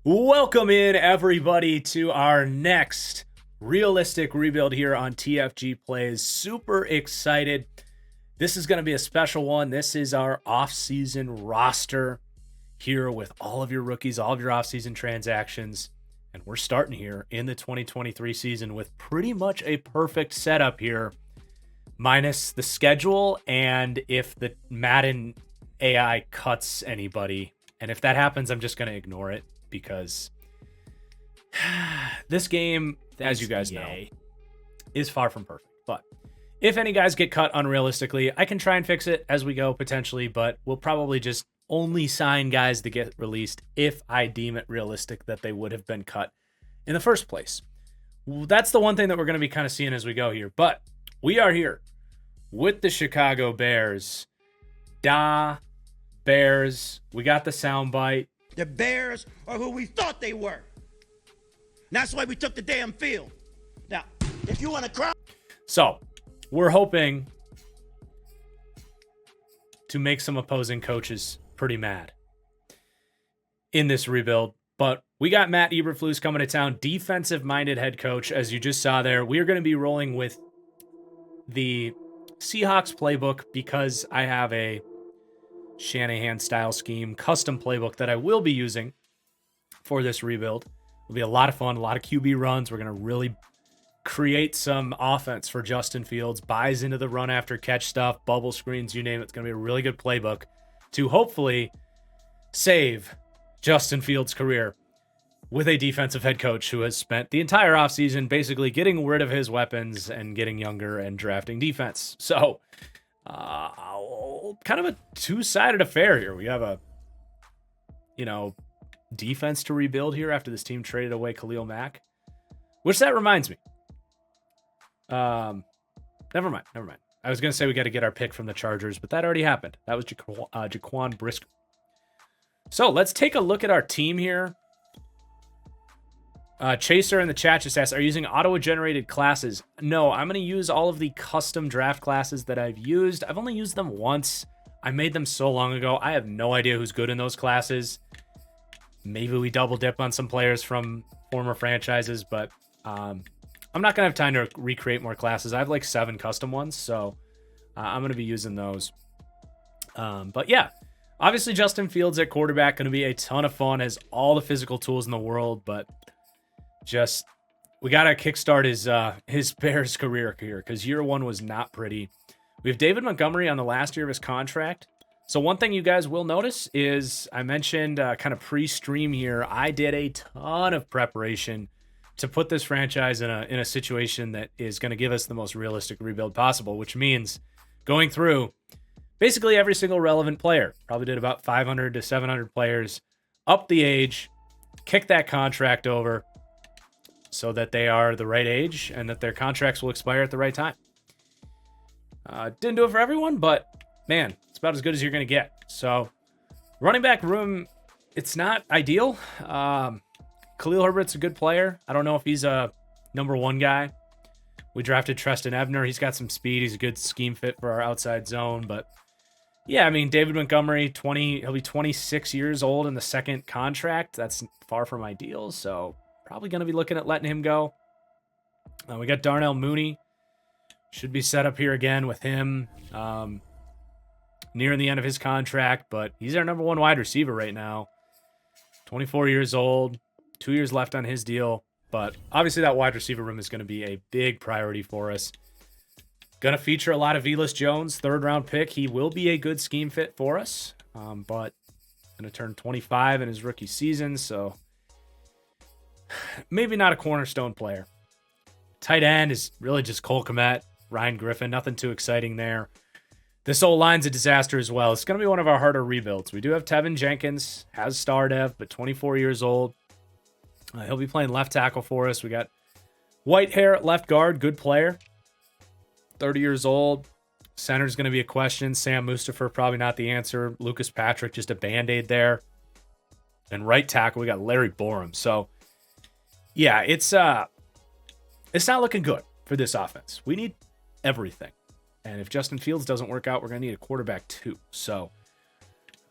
Welcome in, everybody, to our next realistic rebuild here on TFG Plays. Super excited. This is going to be a special one. This is our off-season roster here with all of your rookies, all of your off-season transactions. And we're starting here in the 2023 season with pretty much a perfect setup here, minus the schedule and if the Madden AI cuts anybody. And if that happens, I'm just going to ignore it, because this game, as you guys know, is far from perfect. But if any guys get cut unrealistically, I can try and fix it as we go potentially, but we'll probably just only sign guys to get released if I deem it realistic that they would have been cut in the first place. That's the one thing that we're going to be kind of seeing as we go here. But we are here with the Chicago Bears. Bears. We got the soundbite. The Bears are who we thought they were. And that's why we took the damn field. Now, if you want to cry. So, we're hoping to make some opposing coaches pretty mad in this rebuild. But we got Matt Eberflus coming to town, defensive-minded head coach, as you just saw there. We are going to be rolling with the Seahawks playbook because I have a Shanahan-style scheme, custom playbook that I will be using for this rebuild. It'll be a lot of fun, a lot of QB runs. We're going to really create some offense for Justin Fields, buys into the run after catch stuff, bubble screens, you name it. It's going to be a really good playbook to hopefully save Justin Fields' career with a defensive head coach who has spent the entire offseason basically getting rid of his weapons and getting younger and drafting defense. So, kind of a two-sided affair here. We have a, defense to rebuild here after this team traded away Khalil Mack, which that reminds me. Never mind. I was going to say we got to get our pick from the Chargers, but that already happened. That was Jaquan Brisker. So let's take a look at our team here. Chaser in the chat just asked, are you using auto-generated classes? No, I'm going to use all of the custom draft classes that I've used. I've only used them once. I made them so long ago. I have no idea who's good in those classes. Maybe we double dip on some players from former franchises, but I'm not going to have time to recreate more classes. I have like 7 custom ones, so I'm going to be using those. But yeah, obviously Justin Fields at quarterback, going to be a ton of fun, has all the physical tools in the world, but we got to kickstart his Bears career here because year one was not pretty. We have David Montgomery on the last year of his contract. So one thing you guys will notice is I mentioned kind of pre-stream here, I did a ton of preparation to put this franchise in a situation that is going to give us the most realistic rebuild possible, which means going through basically every single relevant player. Probably did about 500 to 700 players, up the age, kick that contract over, so that they are the right age and that their contracts will expire at the right time. Didn't do it for everyone, but man, it's about as good as you're going to get. So running back room, it's not ideal. Khalil Herbert's a good player. I don't know if he's a number one guy. We drafted Treston Ebner. He's got some speed. He's a good scheme fit for our outside zone. But yeah, I mean, David Montgomery, he'll be 26 years old in the second contract. That's far from ideal. So probably going to be looking at letting him go. We got Darnell Mooney. Should be set up here again with him nearing the end of his contract, but he's our number one wide receiver right now. 24 years old, 2 years left on his deal, but obviously that wide receiver room is going to be a big priority for us. Going to feature a lot of Velus Jones, third-round pick. He will be a good scheme fit for us, but going to turn 25 in his rookie season, so maybe not a cornerstone player. Tight end is really just Cole Kmet, Ryan Griffin, nothing too exciting there. This O-line's a disaster as well. It's going to be one of our harder rebuilds. We do have Tevin Jenkins, has star dev, but 24 years old. He'll be playing left tackle for us. We got Whitehair at left guard, good player. 30 years old. Center's going to be a question. Sam Mustapher, probably not the answer. Lucas Patrick, just a Band-Aid there. And right tackle, we got Larry Borum. So, yeah, it's not looking good for this offense. We need everything. And if Justin Fields doesn't work out, we're going to need a quarterback too. So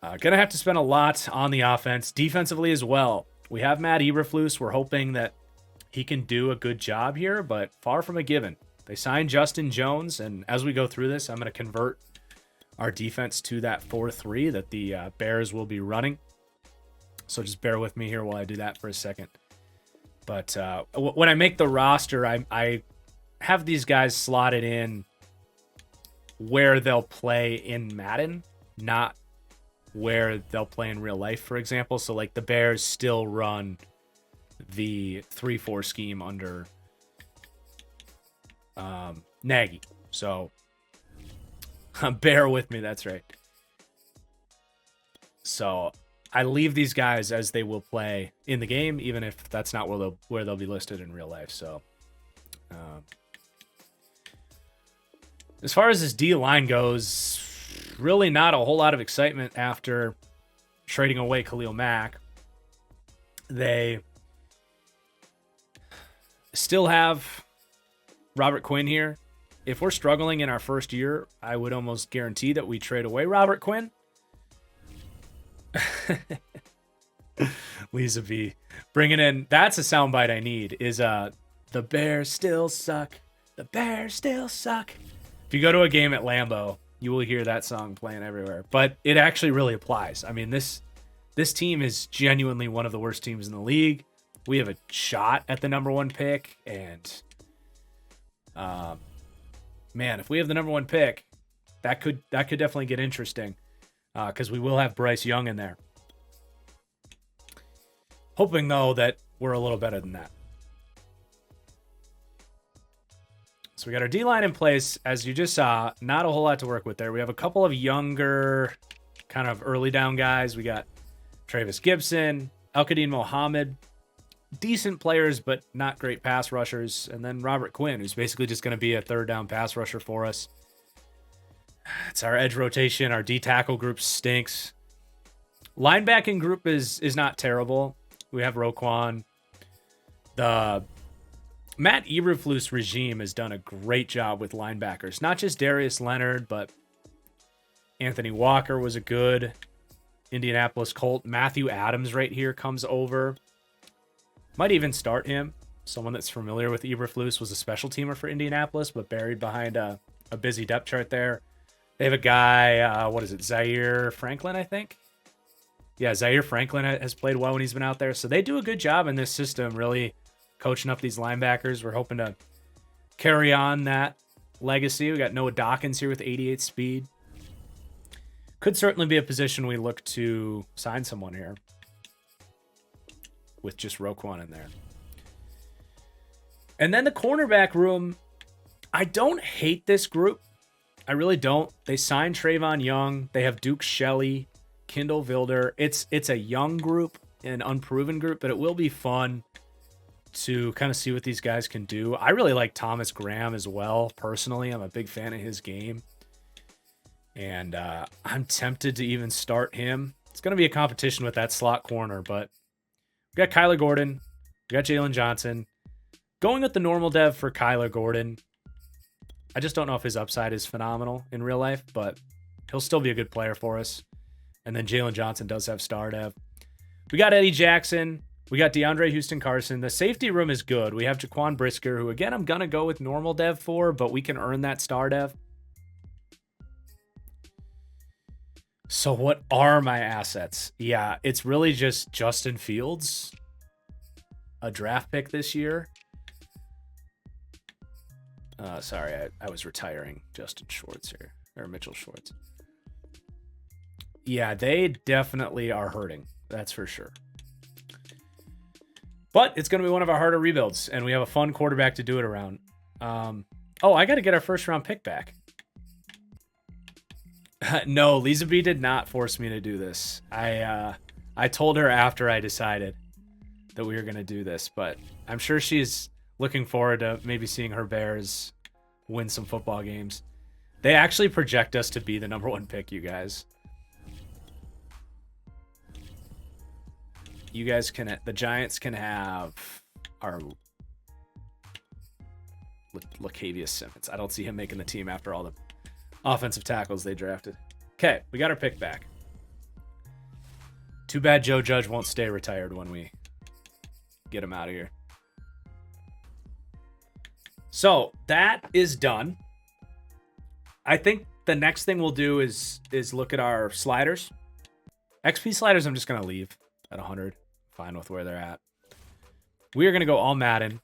going to have to spend a lot on the offense. Defensively as well. We have Matt Eberflus. We're hoping that he can do a good job here, but far from a given. They signed Justin Jones, and as we go through this, I'm going to convert our defense to that 4-3 that the Bears will be running. So just bear with me here while I do that for a second. But when I make the roster, I have these guys slotted in where they'll play in Madden, not where they'll play in real life, for example. So like the Bears still run the 3-4 scheme under Nagy. So bear with me, that's right. So I leave these guys as they will play in the game, even if that's not where they'll be listed in real life. So as far as this D line goes, really not a whole lot of excitement after trading away Khalil Mack. They still have Robert Quinn here. If we're struggling in our first year, I would almost guarantee that we trade away Robert Quinn. Lisa B bringing in, that's a soundbite I need, is the Bears still suck. The Bears still suck. If you go to a game at Lambeau, you will hear that song playing everywhere. But it actually really applies. I mean, this team is genuinely one of the worst teams in the league. We have a shot at the number 1 pick, and man, if we have the number 1 pick, that could definitely get interesting, because we will have Bryce Young in there. Hoping though that we're a little better than that. So we got our D-line in place. As you just saw, not a whole lot to work with there. We have a couple of younger, kind of early down guys. We got Travis Gibson, Al-Qadim Mohammed. Decent players, but not great pass rushers. And then Robert Quinn, who's basically just going to be a third down pass rusher for us. It's our edge rotation. Our D-tackle group stinks. Linebacking group is not terrible. We have Roquan. The Matt Eberflus regime has done a great job with linebackers. Not just Darius Leonard, but Anthony Walker was a good Indianapolis Colt. Matthew Adams right here comes over. Might even start him. Someone that's familiar with Eberflus, was a special teamer for Indianapolis, but buried behind a busy depth chart there. They have a guy, Zaire Franklin, I think? Yeah, Zaire Franklin has played well when he's been out there. So they do a good job in this system, really coaching up these linebackers. We're hoping to carry on that legacy. We got Noah Dawkins here with 88 speed. Could certainly be a position we look to sign someone here with just Roquan in there. And then the cornerback room, I don't hate this group. I really don't. They signed Trayvon Young. They have Duke Shelley, Kindle Vilder. It's a young group, an unproven group, but it will be fun to kind of see what these guys can do. I really like Thomas Graham as well. Personally, I'm a big fan of his game. And I'm tempted to even start him. It's going to be a competition with that slot corner, but we got Kyler Gordon. We got Jalen Johnson. Going with the normal dev for Kyler Gordon. I just don't know if his upside is phenomenal in real life, but he'll still be a good player for us. And then Jalen Johnson does have star dev. We got Eddie Jackson. We got DeAndre Houston-Carson. The safety room is good. We have Jaquan Brisker, who, again, I'm going to go with normal dev for, but we can earn that star dev. So what are my assets? Yeah, it's really just Justin Fields, a draft pick this year. Sorry, I was retiring Justin Schwartz here, or Mitchell Schwartz. Yeah, they definitely are hurting. That's for sure. But it's going to be one of our harder rebuilds, and we have a fun quarterback to do it around. I got to get our first round pick back. No, Lisa B did not force me to do this. I told her after I decided that we were going to do this, but I'm sure she's looking forward to maybe seeing her Bears win some football games. They actually project us to be the number 1 pick, you guys. You guys can, the Giants can have our Latavius Simmons. I don't see him making the team after all the offensive tackles they drafted. Okay, we got our pick back. Too bad Joe Judge won't stay retired when we get him out of here. So that is done. I think the next thing we'll do is look at our sliders. XP sliders I'm just going to leave at 100. Fine with where they're at. We are going to go all Madden.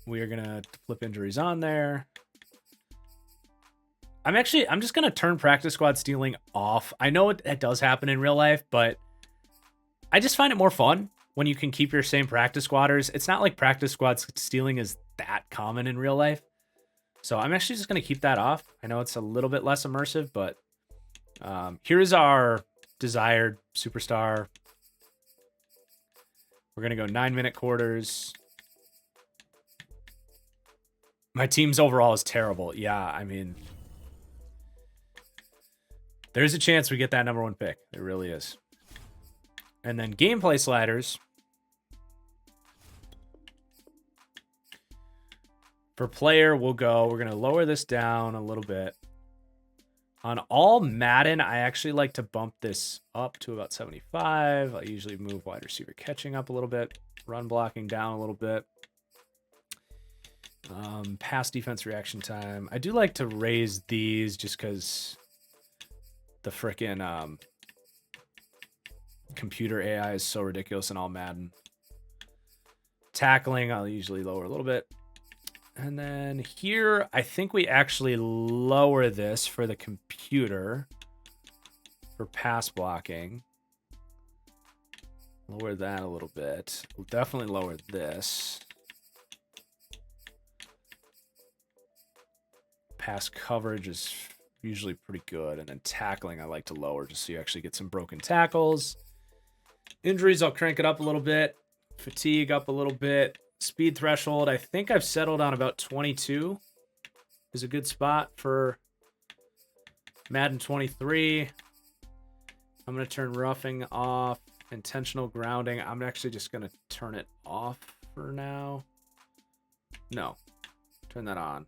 We are going to flip injuries on there. I'm just going to turn practice squad stealing off. I know it does happen in real life, but I just find it more fun when you can keep your same practice squatters. It's not like practice squad stealing is that common in real life. So I'm actually just going to keep that off. I know it's a little bit less immersive, but here's our desired superstar. We're going to go 9-minute quarters. My team's overall is terrible. Yeah, I mean, there's a chance we get that number 1 pick. There really is. And then gameplay sliders. For player, we're going to lower this down a little bit. On all Madden, I actually like to bump this up to about 75. I usually move wide receiver catching up a little bit. Run blocking down a little bit. Pass defense reaction time. I do like to raise these just because the frickin' computer AI is so ridiculous in all Madden. Tackling, I'll usually lower a little bit. And then here, I think we actually lower this for the computer for pass blocking. Lower that a little bit. We'll definitely lower this. Pass coverage is usually pretty good. And then tackling, I like to lower just so you actually get some broken tackles. Injuries, I'll crank it up a little bit. Fatigue up a little bit. Speed threshold, I think I've settled on about 22 is a good spot for Madden 23. I'm going to turn roughing off. Intentional grounding, I'm actually just going to turn it off for now. No, turn that on.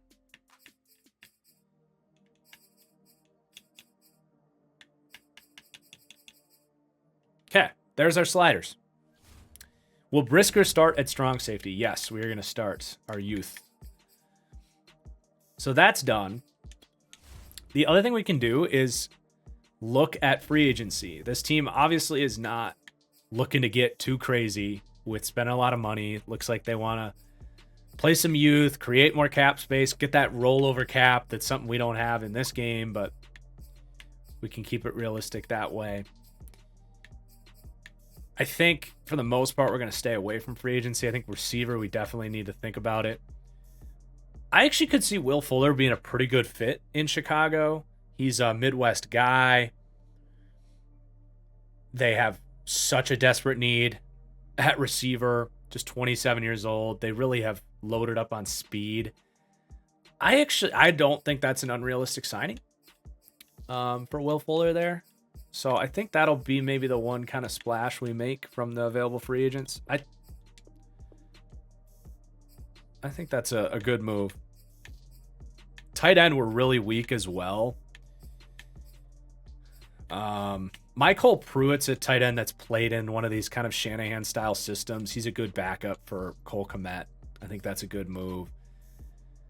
Okay, there's our sliders. Will Brisker start at strong safety? Yes, we are going to start our youth. So that's done. The other thing we can do is look at free agency. This team obviously is not looking to get too crazy with spending a lot of money. Looks like they want to play some youth, create more cap space, get that rollover cap. That's something we don't have in this game, but we can keep it realistic that way. I think for the most part, we're going to stay away from free agency. I think receiver, we definitely need to think about it. I actually could see Will Fuller being a pretty good fit in Chicago. He's a Midwest guy. They have such a desperate need at receiver, just 27 years old. They really have loaded up on speed. I don't think that's an unrealistic signing for Will Fuller there. So I think that'll be maybe the one kind of splash we make from the available free agents. I think that's a good move. Tight end were really weak as well. Michael Pruitt's a tight end that's played in one of these kind of Shanahan-style systems. He's a good backup for Cole Kmet. I think that's a good move.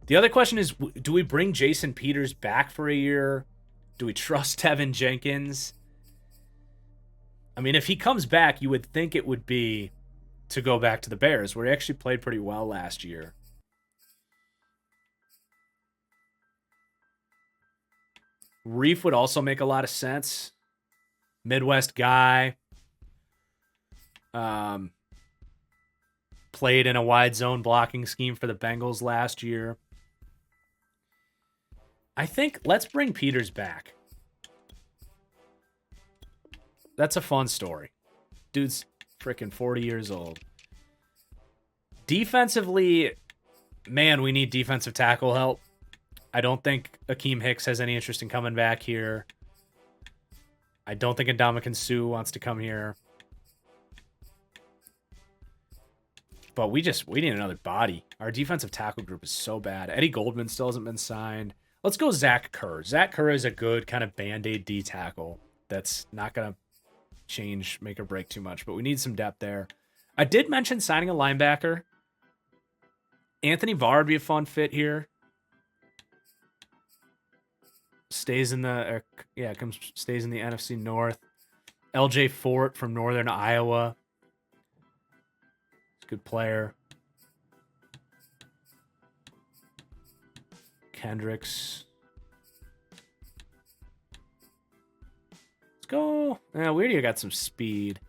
The other question is, do we bring Jason Peters back for a year? Do we trust Tevin Jenkins? I mean, if he comes back, you would think it would be to go back to the Bears, where he actually played pretty well last year. Reef would also make a lot of sense. Midwest guy. Played in a wide zone blocking scheme for the Bengals last year. I think let's bring Peters back. That's a fun story. Dude's freaking 40 years old. Defensively, man, we need defensive tackle help. I don't think Akeem Hicks has any interest in coming back here. I don't think Ndamukong Suh wants to come here. But we need another body. Our defensive tackle group is so bad. Eddie Goldman still hasn't been signed. Let's go Zach Kerr. Zach Kerr is a good kind of Band-Aid D tackle that's not going to change, make or break too much, but we need some depth there. I did mention signing a linebacker. Anthony Barr would be a fun fit here. Stays in the stays in the NFC North. LJ Fort from Northern Iowa. Good player. Kendricks. Let's go. Yeah, we already got some speed.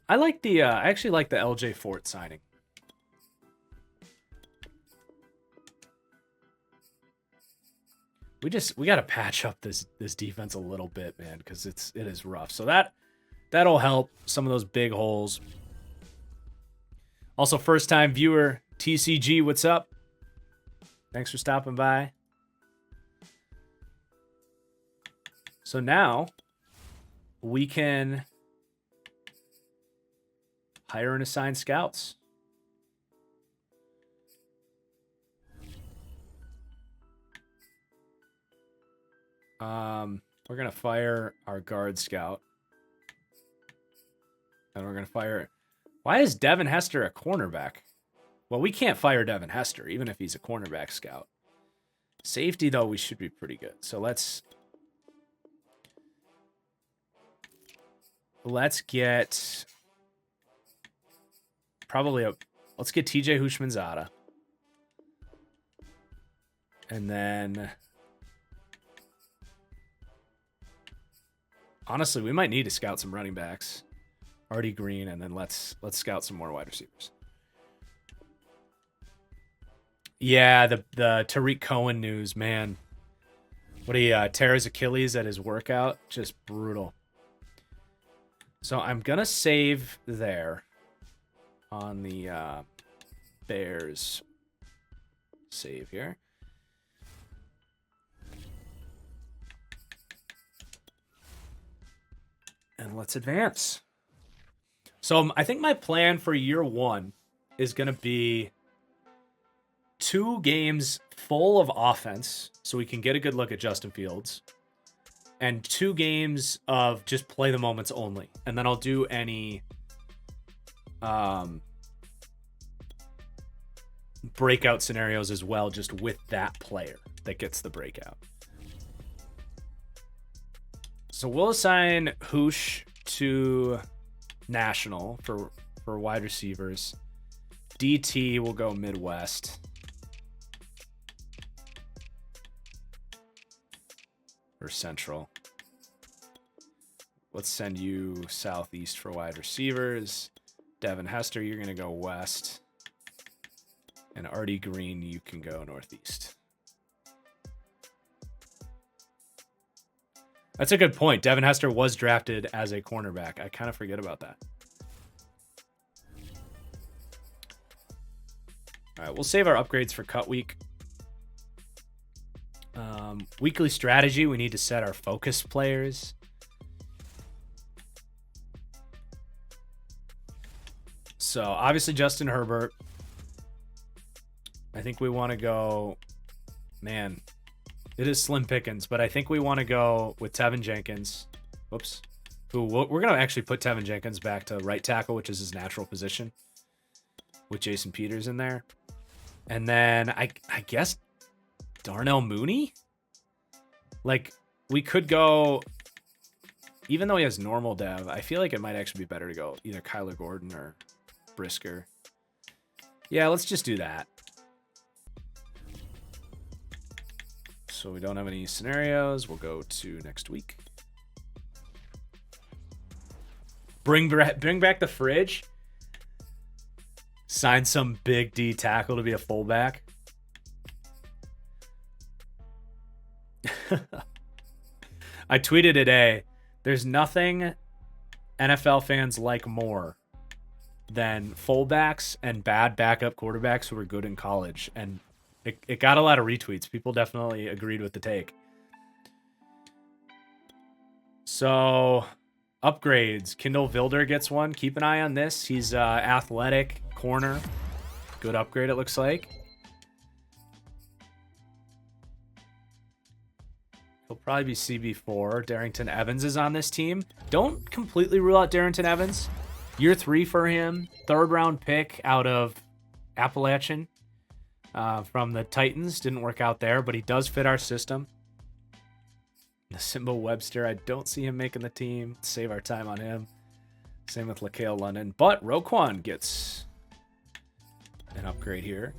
I like the I actually like the LJ Fort signing. We got to patch up this defense a little bit, man, because it is rough. So that'll help some of those big holes. Also, first time viewer TCG, what's up? Thanks for stopping by. So now we can hire and assign scouts. We're going to fire our guard scout. And we're going to fire... Why is Devin Hester a cornerback? Well, we can't fire Devin Hester, even if he's a cornerback scout. Safety, though, we should be pretty good. So let's get... Let's get TJ Hushmanzada. And then... Honestly, we might need to scout some running backs. Artie Green, and then let's scout some more wide receivers. Yeah, the Tariq Cohen news, man. What he tear his Achilles at his workout, just brutal. So I'm gonna save there on the Bears save here. And let's advance. So I think my plan for year one is going to be 2 games full of offense so we can get a good look at Justin Fields, and 2 games of just play the moments only. And then I'll do any breakout scenarios as well, just with that player that gets the breakout. So we'll assign Hoosh to National for wide receivers. DT will go Midwest. Or Central. Let's send you Southeast for wide receivers. Devin Hester, you're going to go West. And Artie Green, you can go Northeast. That's a good point. Devin Hester was drafted as a cornerback. I kind of forget about that. All right, we'll save our upgrades for cut week. Weekly strategy, we need to set our focus players. So obviously Justin Herbert. I think we want to go, man, it is slim pickings, but I think we want to go with Tevin Jenkins. Whoops. We're going to actually put Tevin Jenkins back to right tackle, which is his natural position, with Jason Peters in there. And then I guess Darnell Mooney? Like, we could go, even though he has normal dev, I feel like it might actually be better to go either Kyler Gordon or Brisker. Yeah, let's just do that. So we don't have any scenarios. We'll go to next week. Bring back the fridge. Sign some big D tackle to be a fullback. I tweeted today, there's nothing NFL fans like more than fullbacks and bad backup quarterbacks who were good in college. And it got a lot of retweets. People definitely agreed with the take. So, upgrades. Kindle Vilder gets one. Keep an eye on this. He's athletic corner. Good upgrade, it looks like. He'll probably be CB4. Darrington Evans is on this team. Don't completely rule out Darrington Evans. Year 3 for him. 3rd round pick out of Appalachian from the Titans. Didn't work out there, but he does fit our system. Simba Webster, I don't see him making the team. Let's save our time on him. Same with LaCale London. But Roquan gets an upgrade here.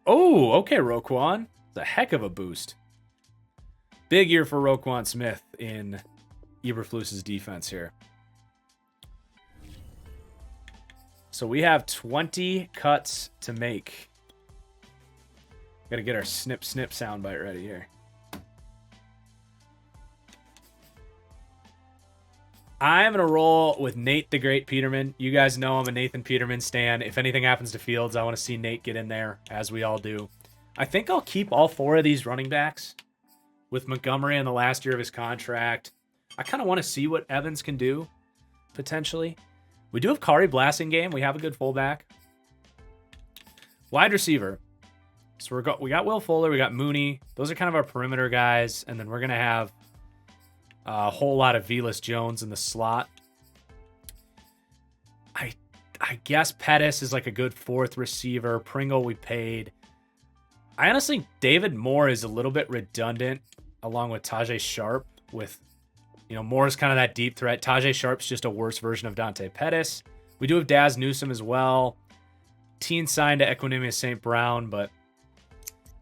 Oh, okay, Roquan. It's a heck of a boost. Big year for Roquan Smith in Eberflus's defense here. So we have 20 cuts to make. Got to get our snip snip soundbite ready here. I'm going to roll with Nate the Great Peterman. You guys know I'm a Nathan Peterman stan. If anything happens to Fields, I want to see Nate get in there, as we all do. I think I'll keep all 4 of these running backs with Montgomery in the last year of his contract. I kind of want to see what Evans can do, potentially. We do have Kari Blasingame. We have a good fullback. Wide receiver. So we got Will Fuller. We got Mooney. Those are kind of our perimeter guys. And then we're going to have a whole lot of Velas Jones in the slot. I guess Pettis is like a good 4th receiver. Pringle we paid. I honestly think David Moore is a little bit redundant along with Tajay Sharp. With, Moore is kind of that deep threat. Tajay Sharp's just a worse version of Dante Pettis. We do have Daz Newsome as well. Teen signed to Equanimous St. Brown, but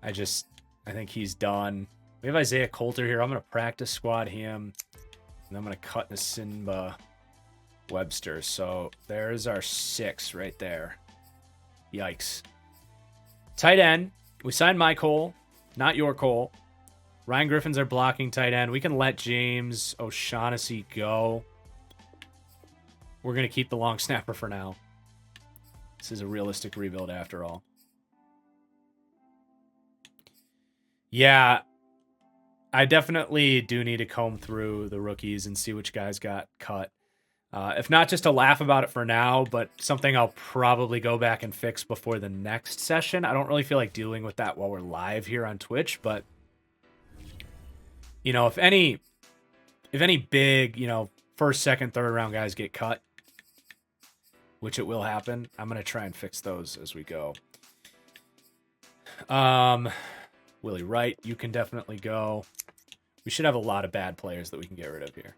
I think he's done. We have Isaiah Coulter here. I'm going to practice squad him. And I'm going to cut Nasimba Webster. So there's our 6 right there. Yikes. Tight end. We signed my Cole, not your Cole. Ryan Griffin's our blocking tight end. We can let James O'Shaughnessy go. We're going to keep the long snapper for now. This is a realistic rebuild after all. Yeah, I definitely do need to comb through the rookies and see which guys got cut. If not just to laugh about it for now, but something I'll probably go back and fix before the next session. I don't really feel like dealing with that while we're live here on Twitch, but if any big, first, second, third round guys get cut, which it will happen, I'm going to try and fix those as we go. Willie Wright, you can definitely go. We should have a lot of bad players that we can get rid of here.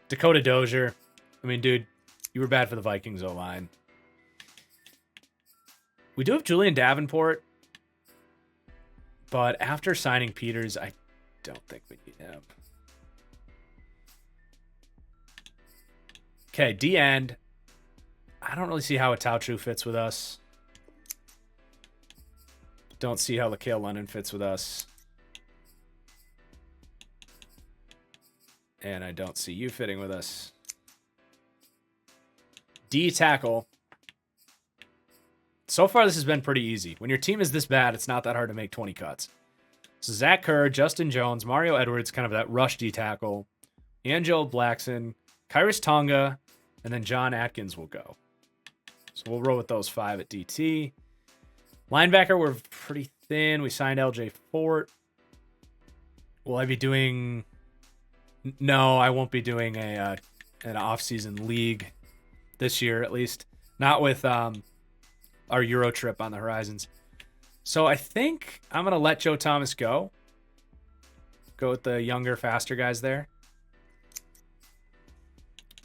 Dakota Dozier. I mean, dude, you were bad for the Vikings O-line. We do have Julian Davenport, but after signing Peters, I don't think we need him. Okay, D-end. I don't really see how a Tauchu fits with us. Don't see how LaCale London fits with us. And I don't see you fitting with us. D tackle. So far, this has been pretty easy. When your team is this bad, it's not that hard to make 20 cuts. So Zach Kerr, Justin Jones, Mario Edwards, kind of that rush D tackle. Angelo Blackson, Kyrus Tonga, and then John Atkins will go. So we'll roll with those 5 at DT. Linebacker, we're pretty thin. We signed LJ Fort. Will I be doing... No, I won't be doing an off-season league this year, at least. Not with our Euro trip on the horizons. So I think I'm going to let Joe Thomas go. Go with the younger, faster guys there.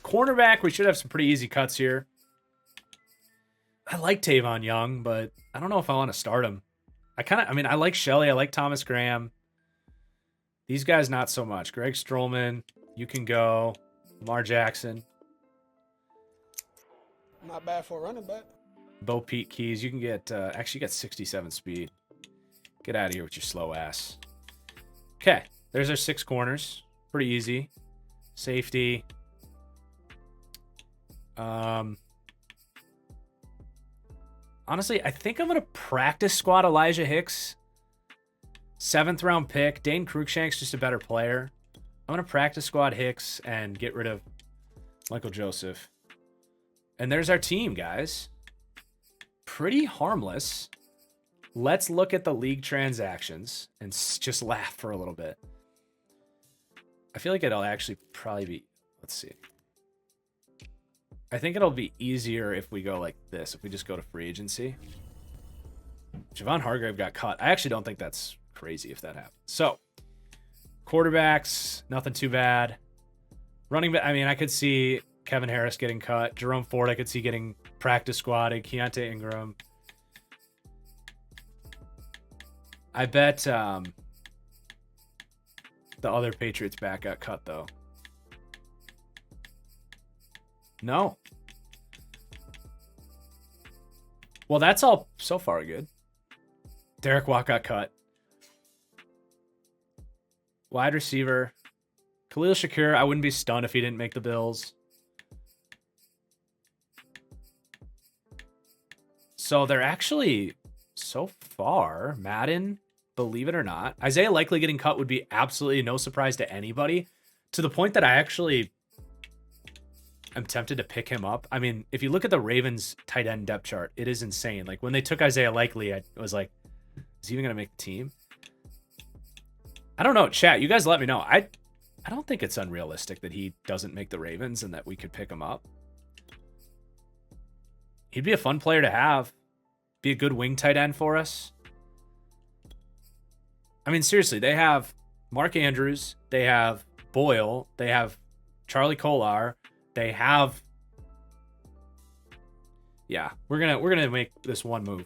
Cornerback, we should have some pretty easy cuts here. I like Tavon Young, but I don't know if I want to start him. I like Shelley. I like Thomas Graham. These guys, not so much. Greg Strollman, you can go. Lamar Jackson. Not bad for a running back. Bo Pete Keys, you can get, actually you got 67 speed. Get out of here with your slow ass. Okay, there's our 6 corners. Pretty easy. Safety. Honestly, I think I'm going to practice squad Elijah Hicks. 7th round pick. Dane Cruikshank's just a better player. I'm going to practice squad Hicks and get rid of Michael Joseph. And there's our team, guys. Pretty harmless. Let's look at the league transactions and just laugh for a little bit. I feel like it'll actually probably be, let's see. I think it'll be easier if we go like this, if we just go to free agency. Javon Hargrave got cut. I actually don't think that's crazy if that happens. So, quarterbacks, nothing too bad. Running back, I mean, I could see Kevin Harris getting cut. Jerome Ford, I could see getting practice squatted. Keontae Ingram. I bet the other Patriots back got cut, though. No. Well, that's all so far good. Derek Watt got cut. Wide receiver. Khalil Shakir, I wouldn't be stunned if he didn't make the Bills. So they're actually, so far, Madden, believe it or not, Isaiah Likely getting cut would be absolutely no surprise to anybody, to the point that I actually am tempted to pick him up. I mean, if you look at the Ravens tight end depth chart, it is insane. Like, when they took Isaiah Likely, I was like, is he even going to make the team? I don't know. Chat, you guys let me know. I don't think it's unrealistic that he doesn't make the Ravens and that we could pick him up. He'd be a fun player to have. Be a good wing tight end for us. I mean, seriously, they have Mark Andrews. They have Boyle. They have Charlie Kolar. They have... Yeah, we're gonna make this one move.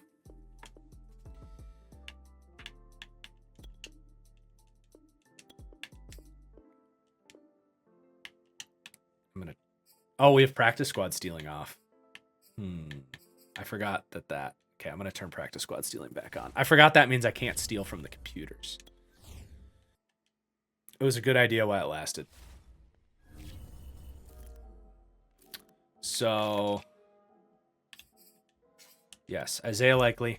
Oh, we have practice squad stealing off. I forgot that. Okay, I'm going to turn practice squad stealing back on. I forgot that means I can't steal from the computers. It was a good idea while it lasted. So, yes, Isaiah Likely.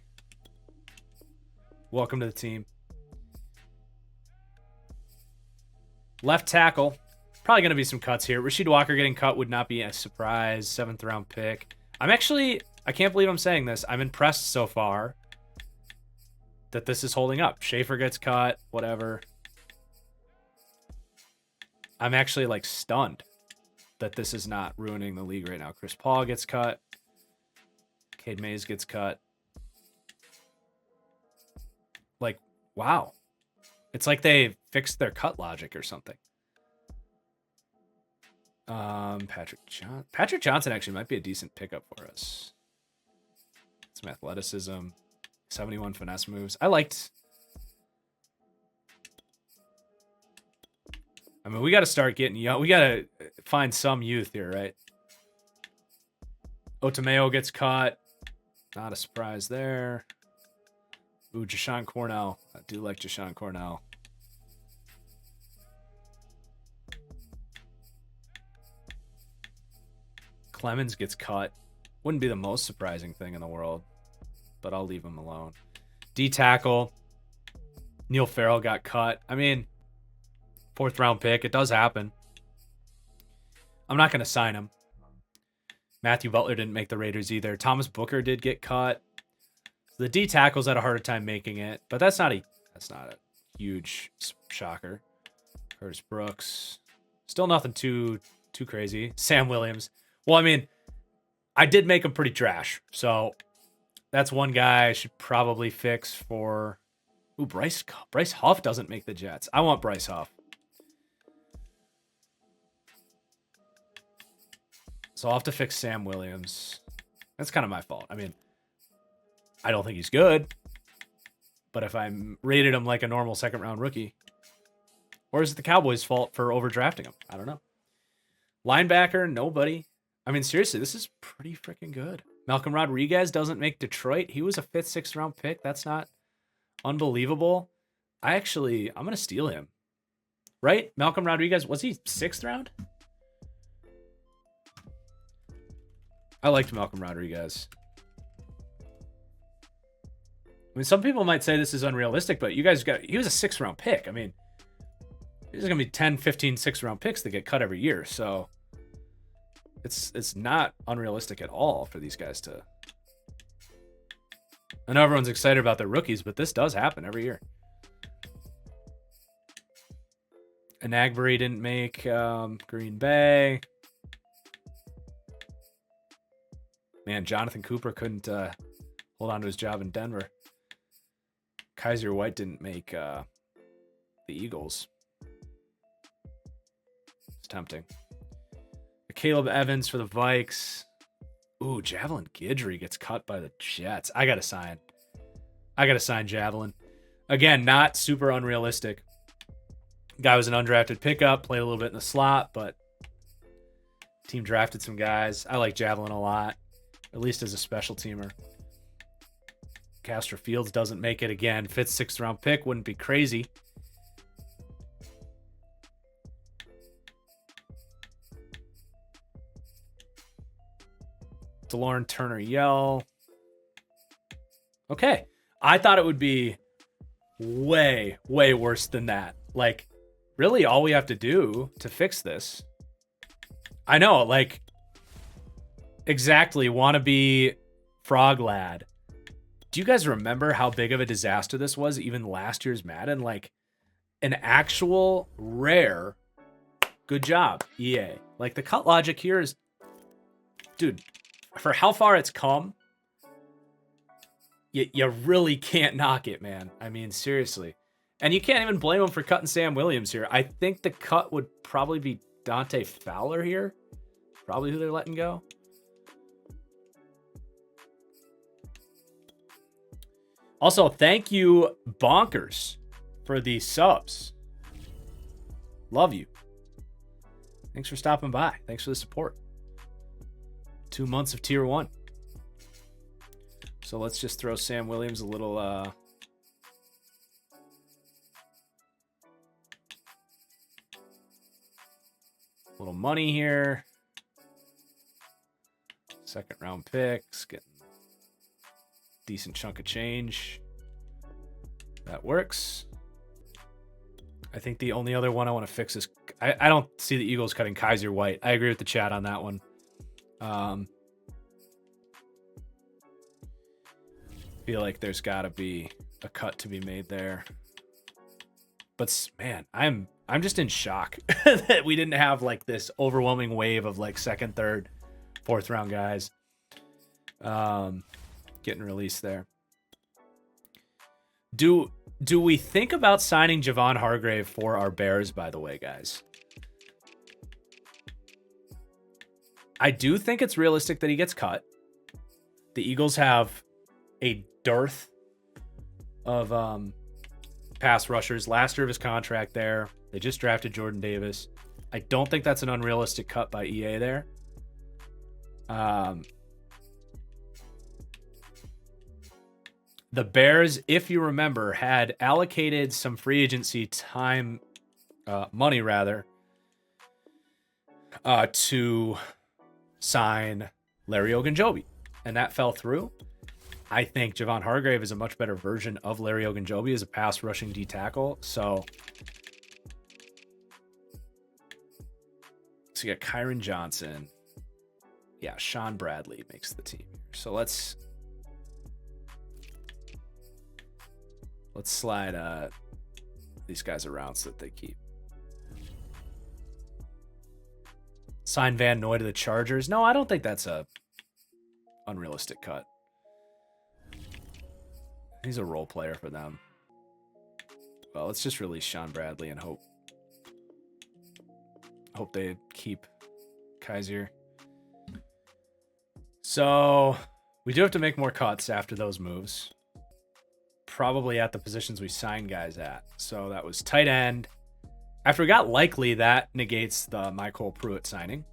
Welcome to the team. Left tackle. Probably going to be some cuts here. Rasheed Walker getting cut would not be a surprise. 7th round pick. I can't believe I'm saying this. I'm impressed so far that this is holding up. Schaefer gets cut, whatever. I'm actually like stunned that this is not ruining the league right now. Chris Paul gets cut. Cade Mays gets cut. Like, wow. It's like they fixed their cut logic or something. Patrick Johnson actually might be a decent pickup for us. Some athleticism, 71 finesse moves. I mean, we got to start getting young. We got to find some youth here, right? Otomeo gets caught. Not a surprise there. Ooh, Jashawn Cornell. I do like Jashawn Cornell. Clemens gets cut. Wouldn't be the most surprising thing in the world, but I'll leave him alone. D tackle. Neil Farrell got cut. I mean, 4th round pick. It does happen. I'm not going to sign him. Matthew Butler didn't make the Raiders either. Thomas Booker did get cut. The D tackles had a harder time making it, but that's not a huge shocker. Curtis Brooks. Still nothing too crazy. Sam Williams. Well, I mean, I did make him pretty trash. So that's one guy I should probably fix for... Ooh, Bryce Huff doesn't make the Jets. I want Bryce Huff. So I'll have to fix Sam Williams. That's kind of my fault. I mean, I don't think he's good. But if I rated him like a normal 2nd round rookie... Or is it the Cowboys' fault for overdrafting him? I don't know. Linebacker, nobody. I mean, seriously, this is pretty freaking good. Malcolm Rodriguez doesn't make Detroit. He was a 5th, 6th round pick. That's not unbelievable. I'm going to steal him. Right? Malcolm Rodriguez, was he 6th round? I liked Malcolm Rodriguez. I mean, some people might say this is unrealistic, but he was a 6th round pick. I mean, there's going to be 10, 15, 6th round picks that get cut every year. So it's not unrealistic at all for these guys to I know everyone's excited about their rookies, but this does happen every year. Anagbury didn't make Green Bay. Man, Jonathan Cooper couldn't hold on to his job in Denver. Kaiser White didn't make the Eagles. It's tempting. Caleb Evans for the Vikes. Ooh, Javelin Guidry gets cut by the Jets. I gotta sign Javelin. Again, not super unrealistic. Guy was an undrafted pickup, played a little bit in the slot, but team drafted some guys. I like Javelin a lot, at least as a special teamer. Castro Fields doesn't make it again. Fifth, sixth round pick wouldn't be crazy. DeLauren Turner Yell. Okay. I thought it would be way, way worse than that. Like, really, all we have to do to fix this. I know, like, exactly. Wannabe Frog Lad. Do you guys remember how big of a disaster this was, even last year's Madden? Like, an actual rare good job, EA. Like, the cut logic here is, dude, for how far it's come, you really can't knock it, man. I mean, seriously. And you can't even blame him for cutting Sam Williams here. I think the cut would probably be Dante Fowler here. Probably who they're letting go. Also, thank you, Bonkers, for the subs. Love you. Thanks for stopping by. Thanks for the support. 2 months of tier 1. So let's just throw Sam Williams a little money here. Second round picks, getting a decent chunk of change. That works. I think the only other one I want to fix is I don't see the Eagles cutting Kaiser White. I agree with the chat on that one. Feel like there's got to be a cut to be made there. But man, I'm just in shock that we didn't have like this overwhelming wave of like second, third, fourth round guys getting released there. Do we think about signing Javon Hargrave for our Bears, by the way, guys? I do think it's realistic that he gets cut. The Eagles have a dearth of pass rushers. Last year of his contract there. They just drafted Jordan Davis. I don't think that's an unrealistic cut by EA there. The Bears, if you remember, had allocated some free agency time, money rather, to sign Larry Ogunjobi, and that fell through. I think Javon Hargrave is a much better version of Larry Ogunjobi as a pass rushing D tackle. So you got Kyron Johnson. Yeah, Sean Bradley makes the team. So let's slide these guys around so that they keep. Sign Van Noy to the Chargers. No, I don't think that's a unrealistic cut. He's a role player for them. Well, let's just release Sean Bradley and hope they keep Kaiser. So we do have to make more cuts after those moves. Probably at the positions we signed guys at. So that was tight end. After we got Likely, that negates the Michael Pruitt signing.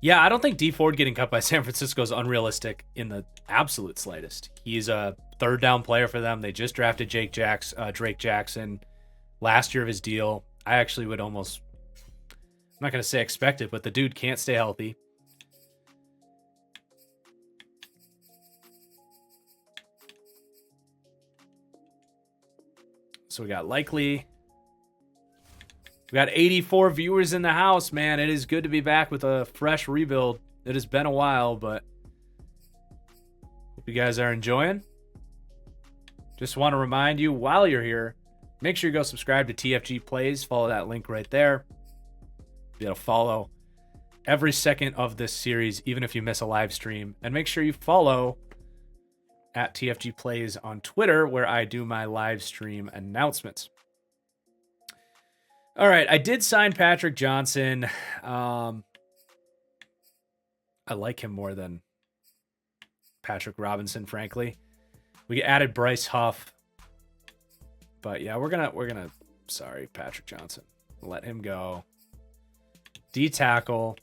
Yeah, I don't think D Ford getting cut by San Francisco is unrealistic in the absolute slightest. He's a third down player for them. They just drafted Drake Jackson last year of his deal. I actually would almost, I'm not going to say expect it, but the dude can't stay healthy. So we got Likely. We got 84 viewers in the house, man. It is good to be back with a fresh rebuild. It has been a while, but hope you guys are enjoying. Just want to remind you while you're here, make sure you go subscribe to TFG Plays. Follow that link right there. Be able to follow every second of this series, even if you miss a live stream. And make sure you follow at TFG Plays on Twitter, where I do my live stream announcements. All right, I did sign Patrick Johnson. I like him more than Patrick Robinson, frankly. We added Bryce Huff. But yeah, we're gonna sorry, Patrick Johnson. Let him go. D tackle.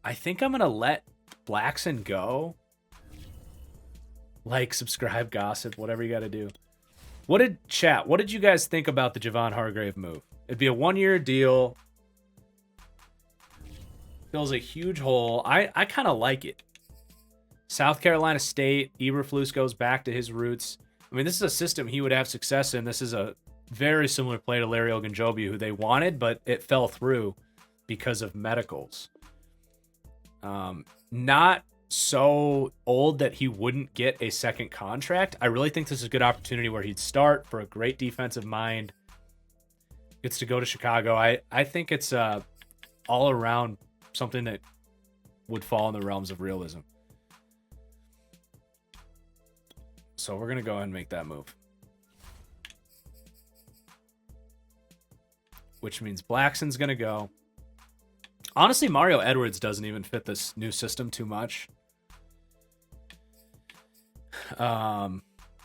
I think I'm gonna let Blackson go. Like, subscribe, gossip, whatever you gotta do. What did you guys think about the Javon Hargrave move? It'd be a 1-year deal. Fills a huge hole. I kind of like it. South Carolina State, Eberflus goes back to his roots. I mean, this is a system he would have success in. This is a very similar play to Larry Ogunjobi, who they wanted, but it fell through because of medicals. Not so old that he wouldn't get a second contract. I really think this is a good opportunity where he'd start for a great defensive mind. Gets to go to Chicago. I think it's all around something that would fall in the realms of realism. So we're going to go ahead and make that move. Which means Blackson's going to go. Honestly, Mario Edwards doesn't even fit this new system too much.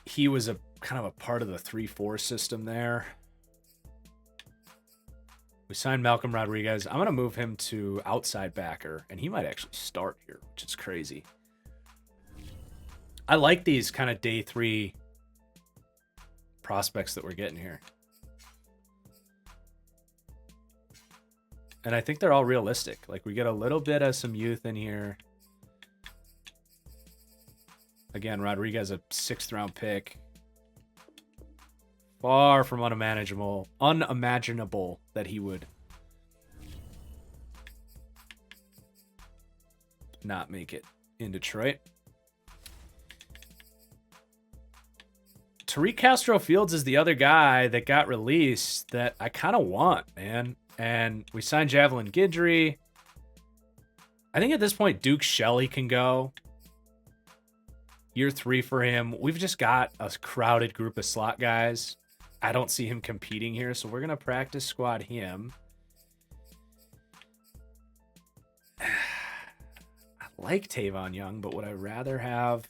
He was a kind of a part of the 3-4 system there. We signed Malcolm Rodriguez. I'm going to move him to outside backer, and he might actually start here, which is crazy. I like these kind of day 3 prospects that we're getting here. And I think they're all realistic. Like, we get a little bit of some youth in here. Again, Rodriguez, a 6th round pick. Far from unimaginable that he would not make it in Detroit. Tariq Castro-Fields is the other guy that got released that I kind of want, man. And we signed Javelin Guidry. I think at this point, Duke Shelley can go. Year 3 for him. We've just got a crowded group of slot guys. I don't see him competing here, so we're going to practice squad him. I like Tavon Young, but would I rather have...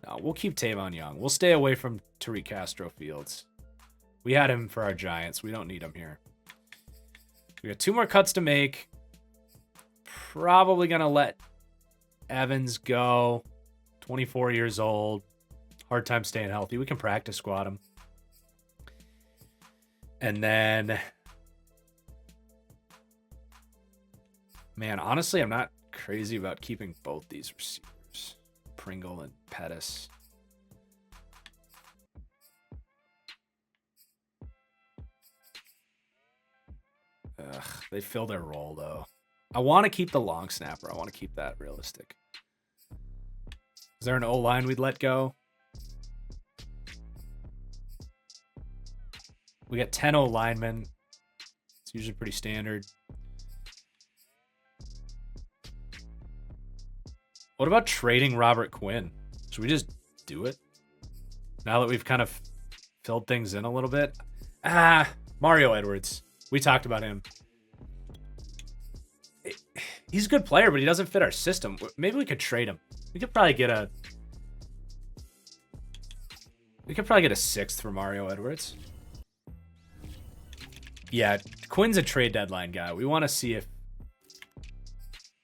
No, we'll keep Tavon Young. We'll stay away from Tariq Castro-Fields. We had him for our Giants. We don't need him here. We got 2 more cuts to make. Probably going to let Evans go. 24 years old. Hard time staying healthy. We can practice squad him. And then... Man, honestly, I'm not crazy about keeping both these receivers. Pringle and Pettis. Ugh, they fill their role, though. I want to keep the long snapper. I want to keep that realistic. Is there an O-line we'd let go? We got 10 O-linemen. It's usually pretty standard. What about trading Robert Quinn? Should we just do it? Now that we've kind of filled things in a little bit. Mario Edwards. We talked about him. He's a good player, but he doesn't fit our system. Maybe we could trade him. We could probably get a 6th for Mario Edwards. Yeah, Quinn's a trade deadline guy. We want to see if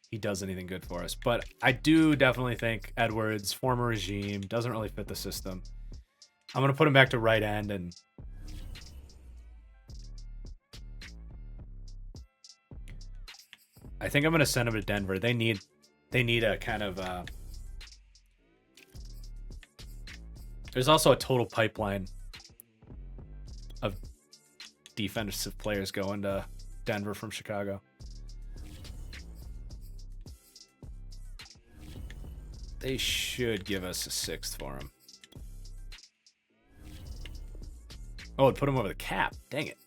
he does anything good for us. But I do definitely think Edwards, former regime, doesn't really fit the system. I'm going to put him back to right end, and I think I'm going to send him to Denver. They need a kind of there's also a total pipeline of defensive players going to Denver from Chicago. They should give us a 6th for him. Oh, it put him over the cap. Dang it.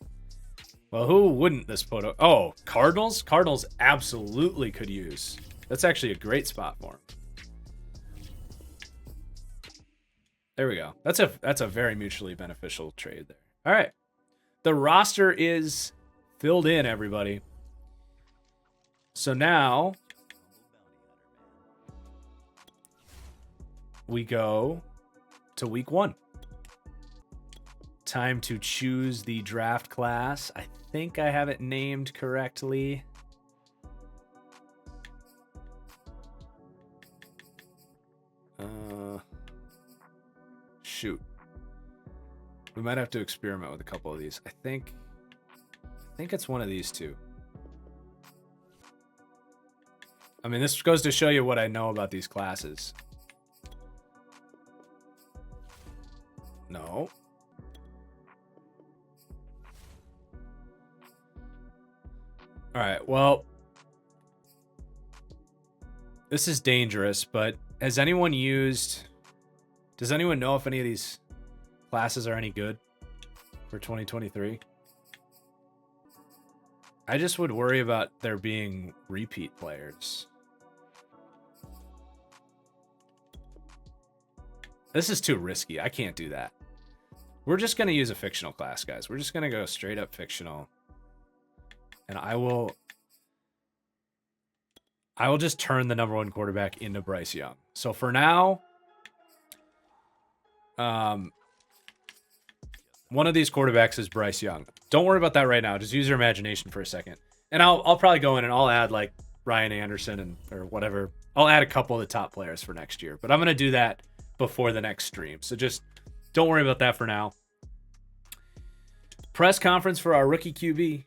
Well, who wouldn't this put? Oh, Cardinals? Cardinals absolutely could use. That's actually a great spot for him. There we go. That's a very mutually beneficial trade there. All right. The roster is filled in, everybody. So now we go to week 1. Time to choose the draft class. I think I have it named correctly. Shoot. We might have to experiment with a couple of these. I think it's one of these two. I mean, this goes to show you what I know about these classes. No. All right, well, this is dangerous, but has anyone used... Does anyone know if any of these classes are any good for 2023? I just would worry about there being repeat players. This is too risky. I can't do that. We're just going to use a fictional class, guys. We're just going to go straight up fictional. And I will just turn the #1 quarterback into Bryce Young. So for now, one of these quarterbacks is Bryce Young. Don't worry about that right now. Just use your imagination for a second. And I'll probably go in and I'll add like Ryan Anderson or whatever. I'll add a couple of the top players for next year. But I'm going to do that before the next stream. So just don't worry about that for now. Press conference for our rookie QB.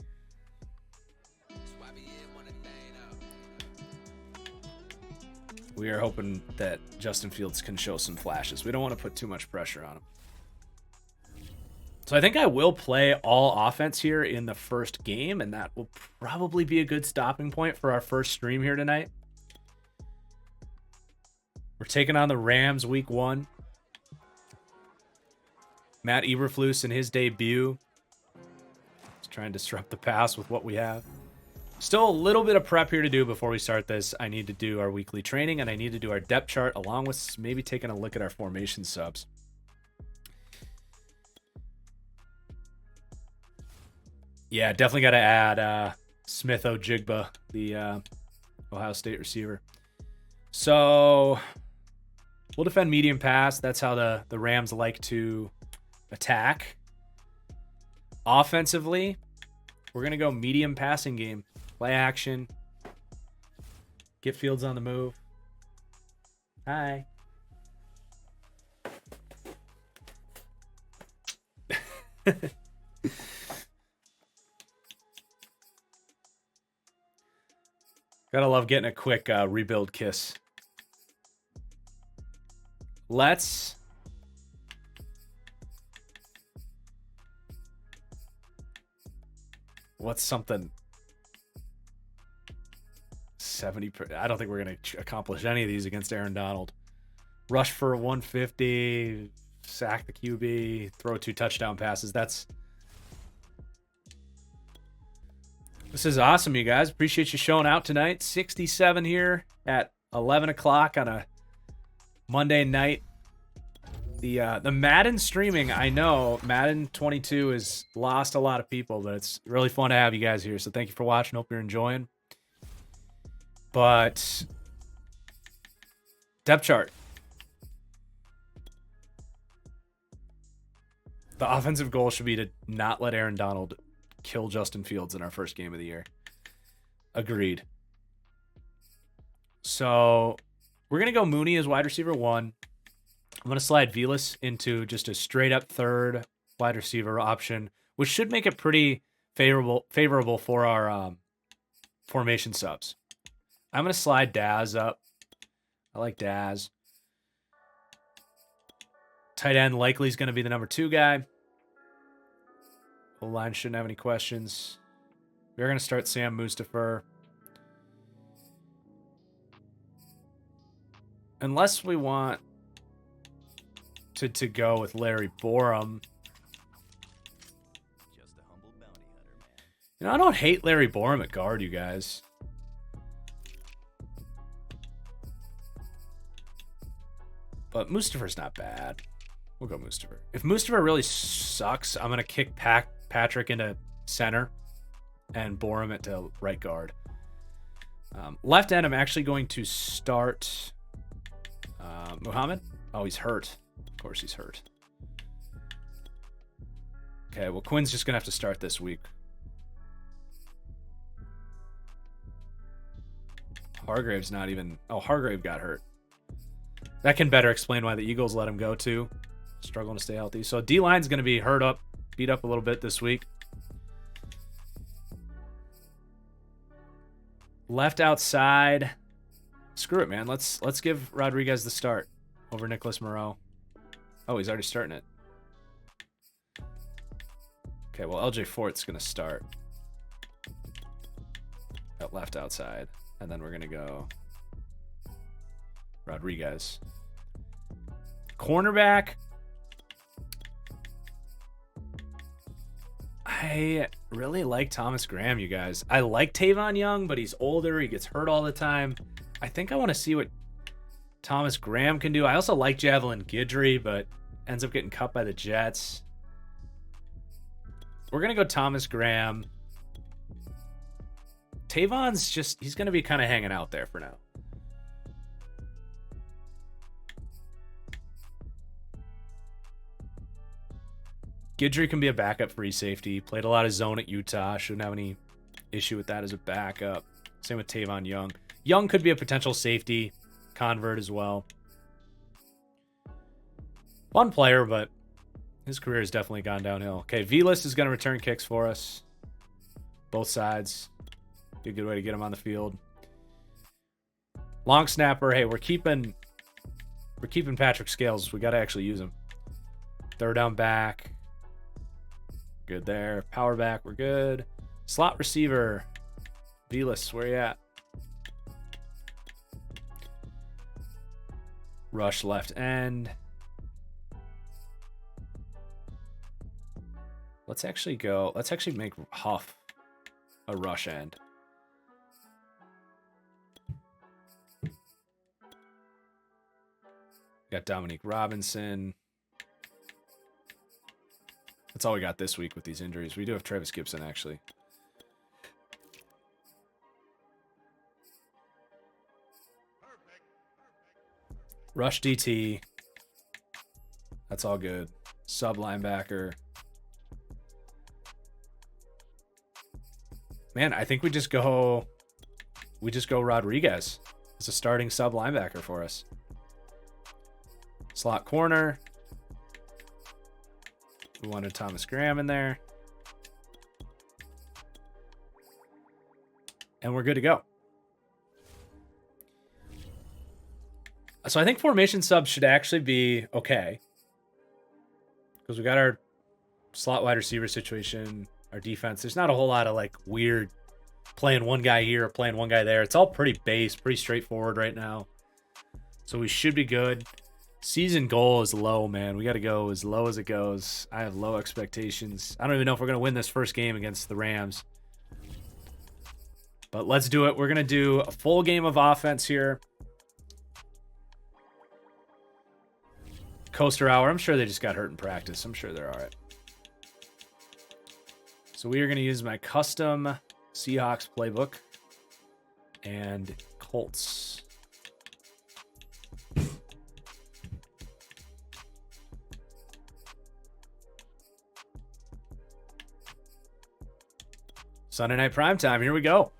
We are hoping that Justin Fields can show some flashes. We don't want to put too much pressure on him. So I think I will play all offense here in the first game, and that will probably be a good stopping point for our first stream here tonight. We're taking on the Rams week 1. Matt Eberflus in his debut. Let's try and disrupt the pass with what we have. Still a little bit of prep here to do before we start this. I need to do our weekly training, and I need to do our depth chart along with maybe taking a look at our formation subs. Yeah, definitely got to add Smith Ojigba, the Ohio State receiver. So we'll defend medium pass. That's how the Rams like to attack. Offensively, we're going to go medium passing game. Play action. Get Fields on the move. Hi. Gotta love getting a quick rebuild kiss. Let's... What's something... 70... I don't think we're going to accomplish any of these against Aaron Donald. Rush for 150, sack the QB, throw 2 touchdown passes. This is awesome, you guys. Appreciate you showing out tonight. 67 here at 11 o'clock on a Monday night. The Madden streaming, I know Madden 22 has lost a lot of people, but it's really fun to have you guys here. So thank you for watching. Hope you're enjoying. But depth chart. The offensive goal should be to not let Aaron Donald kill Justin Fields in our first game of the year. Agreed. So we're going to go Mooney as wide receiver 1. I'm going to slide Velas into just a straight up third wide receiver option, which should make it pretty favorable for our formation subs. I'm going to slide Daz up. I like Daz. Tight end likely is going to be the number 2 guy. The line shouldn't have any questions. We're going to start Sam Mustipher. Unless we want to go with Larry Borum. Just a humble bounty hunter, man. You know, I don't hate Larry Borum at guard, you guys. But Mustafa's not bad. We'll go Mustafa. If Mustafa really sucks, I'm going to kick Patrick into center and Borum it to right guard. Left end, I'm actually going to start Muhammad. Oh, he's hurt. Of course he's hurt. Okay, well, Quinn's just going to have to start this week. Hargrave's not even... Oh, Hargrave got hurt. That can better explain why the Eagles let him go, too. Struggling to stay healthy. So D-line's going to be hurt up, beat up a little bit this week. Left outside. Screw it, man. Let's give Rodriguez the start over Nicholas Moreau. Oh, he's already starting it. Okay, well, LJ Fort's going to start at left outside. And then we're going to go Rodriguez. Cornerback. I really like Thomas Graham, you guys. I like Tavon Young, but he's older. He gets hurt all the time. I think I want to see what Thomas Graham can do. I also like Javelin Guidry, but ends up getting cut by the Jets. We're going to go Thomas Graham. Tavon's just, he's going to be kind of hanging out there for now. Guidry can be a backup free safety. Played a lot of zone at Utah. Shouldn't have any issue with that as a backup. Same with Tavon Young. Young could be a potential safety convert as well. Fun player, but his career has definitely gone downhill. Okay, V-List is going to return kicks for us. Both sides. Be a good way to get him on the field. Long snapper. Hey, we're keeping Patrick Scales. We got to actually use him. Third down back. Good there. Power back. We're good. Slot receiver. V-List. Where you at? Rush left end. Let's actually make Huff a rush end. Got Dominique Robinson. That's all we got this week with these injuries. We do have Travis Gibson, actually. Rush DT. That's all good. Sub linebacker. Man, I think we just go Rodriguez as a starting sub linebacker for us. Slot corner. We wanted Thomas Graham in there. And we're good to go. So I think formation subs should actually be okay. Because we got our slot wide receiver situation, our defense. There's not a whole lot of like weird playing one guy here or playing one guy there. It's all pretty base, pretty straightforward right now. So we should be good. Season goal is low, man. We got to go as low as it goes. I have low expectations. I don't even know if we're going to win this first game against the Rams. But let's do it. We're going to do a full game of offense here. Coaster hour. I'm sure they just got hurt in practice. I'm sure they're all right. So we are going to use my custom Seahawks playbook and Colts. Sunday night primetime. Here we go.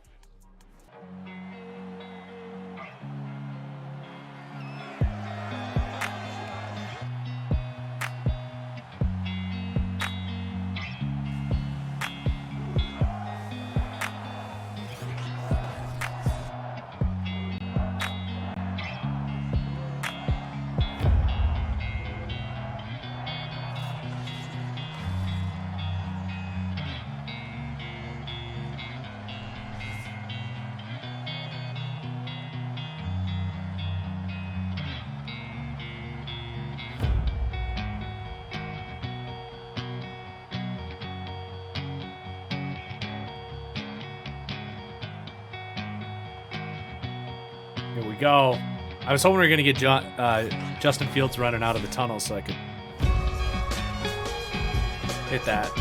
Here we go. I was hoping we were going to get Justin Fields running out of the tunnel so I could hit that.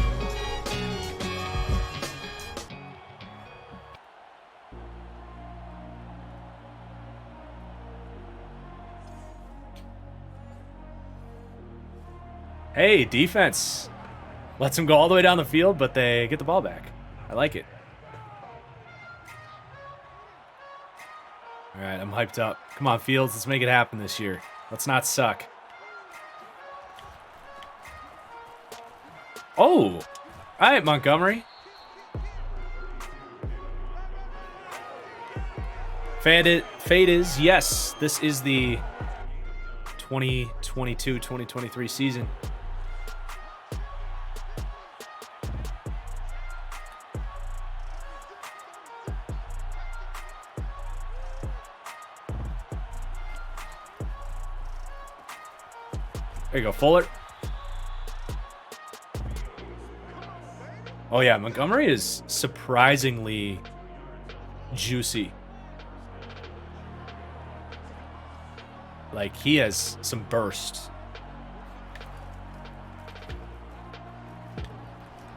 Hey, defense. Lets them go all the way down the field, but they get the ball back. I like it. All right, I'm hyped up. Come on, Fields. Let's make it happen this year. Let's not suck. Oh! All right, Montgomery. Fate is, yes, this is the 2022-2023 season. There you go, Fuller. Oh yeah, Montgomery is surprisingly juicy. Like, he has some burst.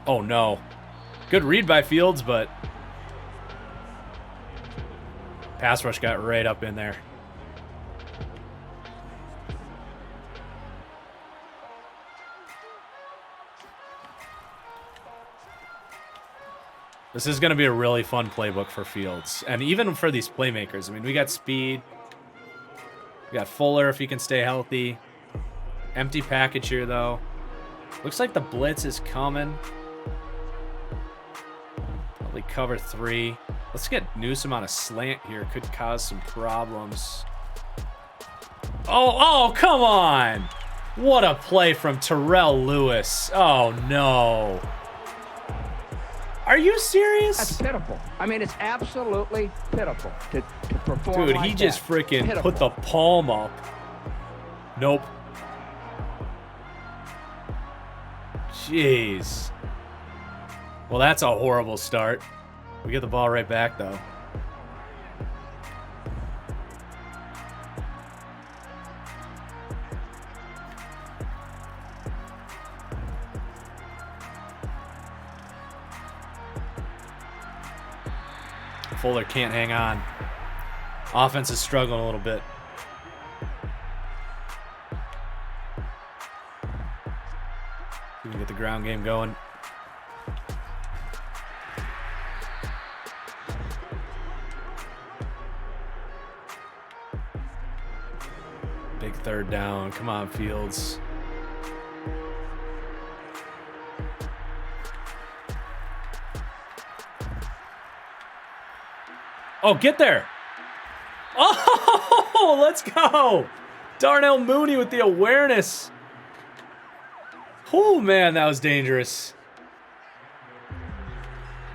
Oh no. Good read by Fields, but pass rush got right up in there. This is going to be a really fun playbook for Fields. And even for these playmakers. I mean, we got speed. We got Fuller if he can stay healthy. Empty package here, though. Looks like the blitz is coming. Probably cover 3. Let's get Newsom on a slant here. Could cause some problems. Oh, come on. What a play from Terrell Lewis. Oh, no. Are you serious? That's pitiful. I mean, it's absolutely pitiful to perform Dude, like he just that. freaking Pitiful. put the palm up. Nope. Jeez. Well, that's a horrible start. We get the ball right back, though. Fuller can't hang on. Offense is struggling a little bit. We can get the ground game going. Big third down. Come on, Fields. Oh, get there. Oh, let's go. Darnell Mooney with the awareness. Oh, man, that was dangerous.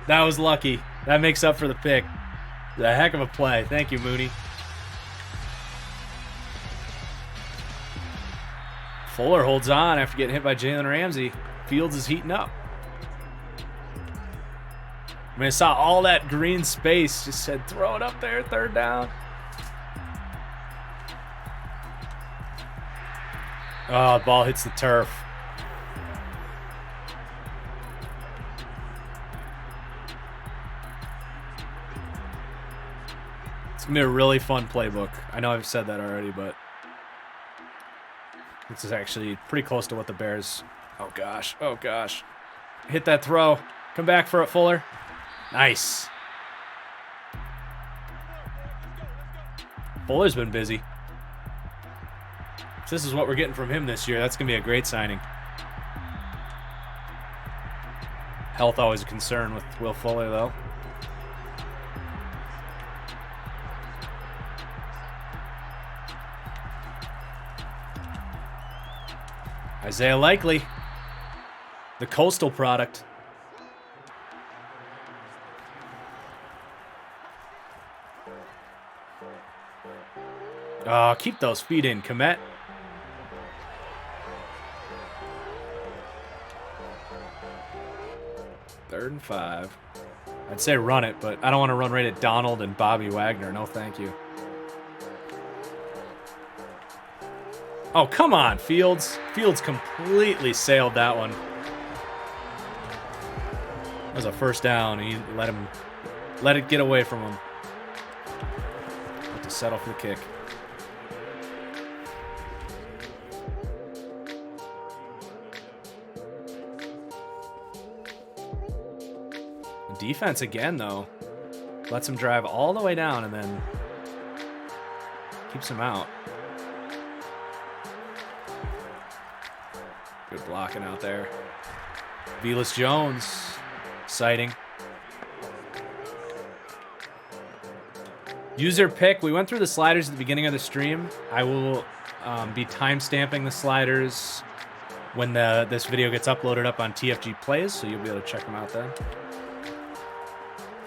That was lucky. That makes up for the pick. A heck of a play. Thank you, Mooney. Fuller holds on after getting hit by Jalen Ramsey. Fields is heating up. I mean, I saw all that green space. Just said, throw it up there, third down. Oh, the ball hits the turf. It's going to be a really fun playbook. I know I've said that already, but this is actually pretty close to what the Bears... Oh, gosh. Oh, gosh. Hit that throw. Come back for it, Fuller. Nice. Fuller's been busy. If this is what we're getting from him this year, that's going to be a great signing. Health always a concern with Will Fuller, though. Isaiah Likely, the coastal product. Keep those feet in, Komet. Third and 5. I'd say run it, but I don't want to run right at Donald and Bobby Wagner. No, thank you. Oh, come on, Fields. Fields completely sailed that one. That was a first down. He let it get away from him. Have to settle for the kick. Defense again, though. Lets him drive all the way down and then keeps him out. Good blocking out there. Velus Jones, sighting. User pick. We went through the sliders at the beginning of the stream. I will be time-stamping the sliders when this video gets uploaded up on TFG Plays, so you'll be able to check them out then.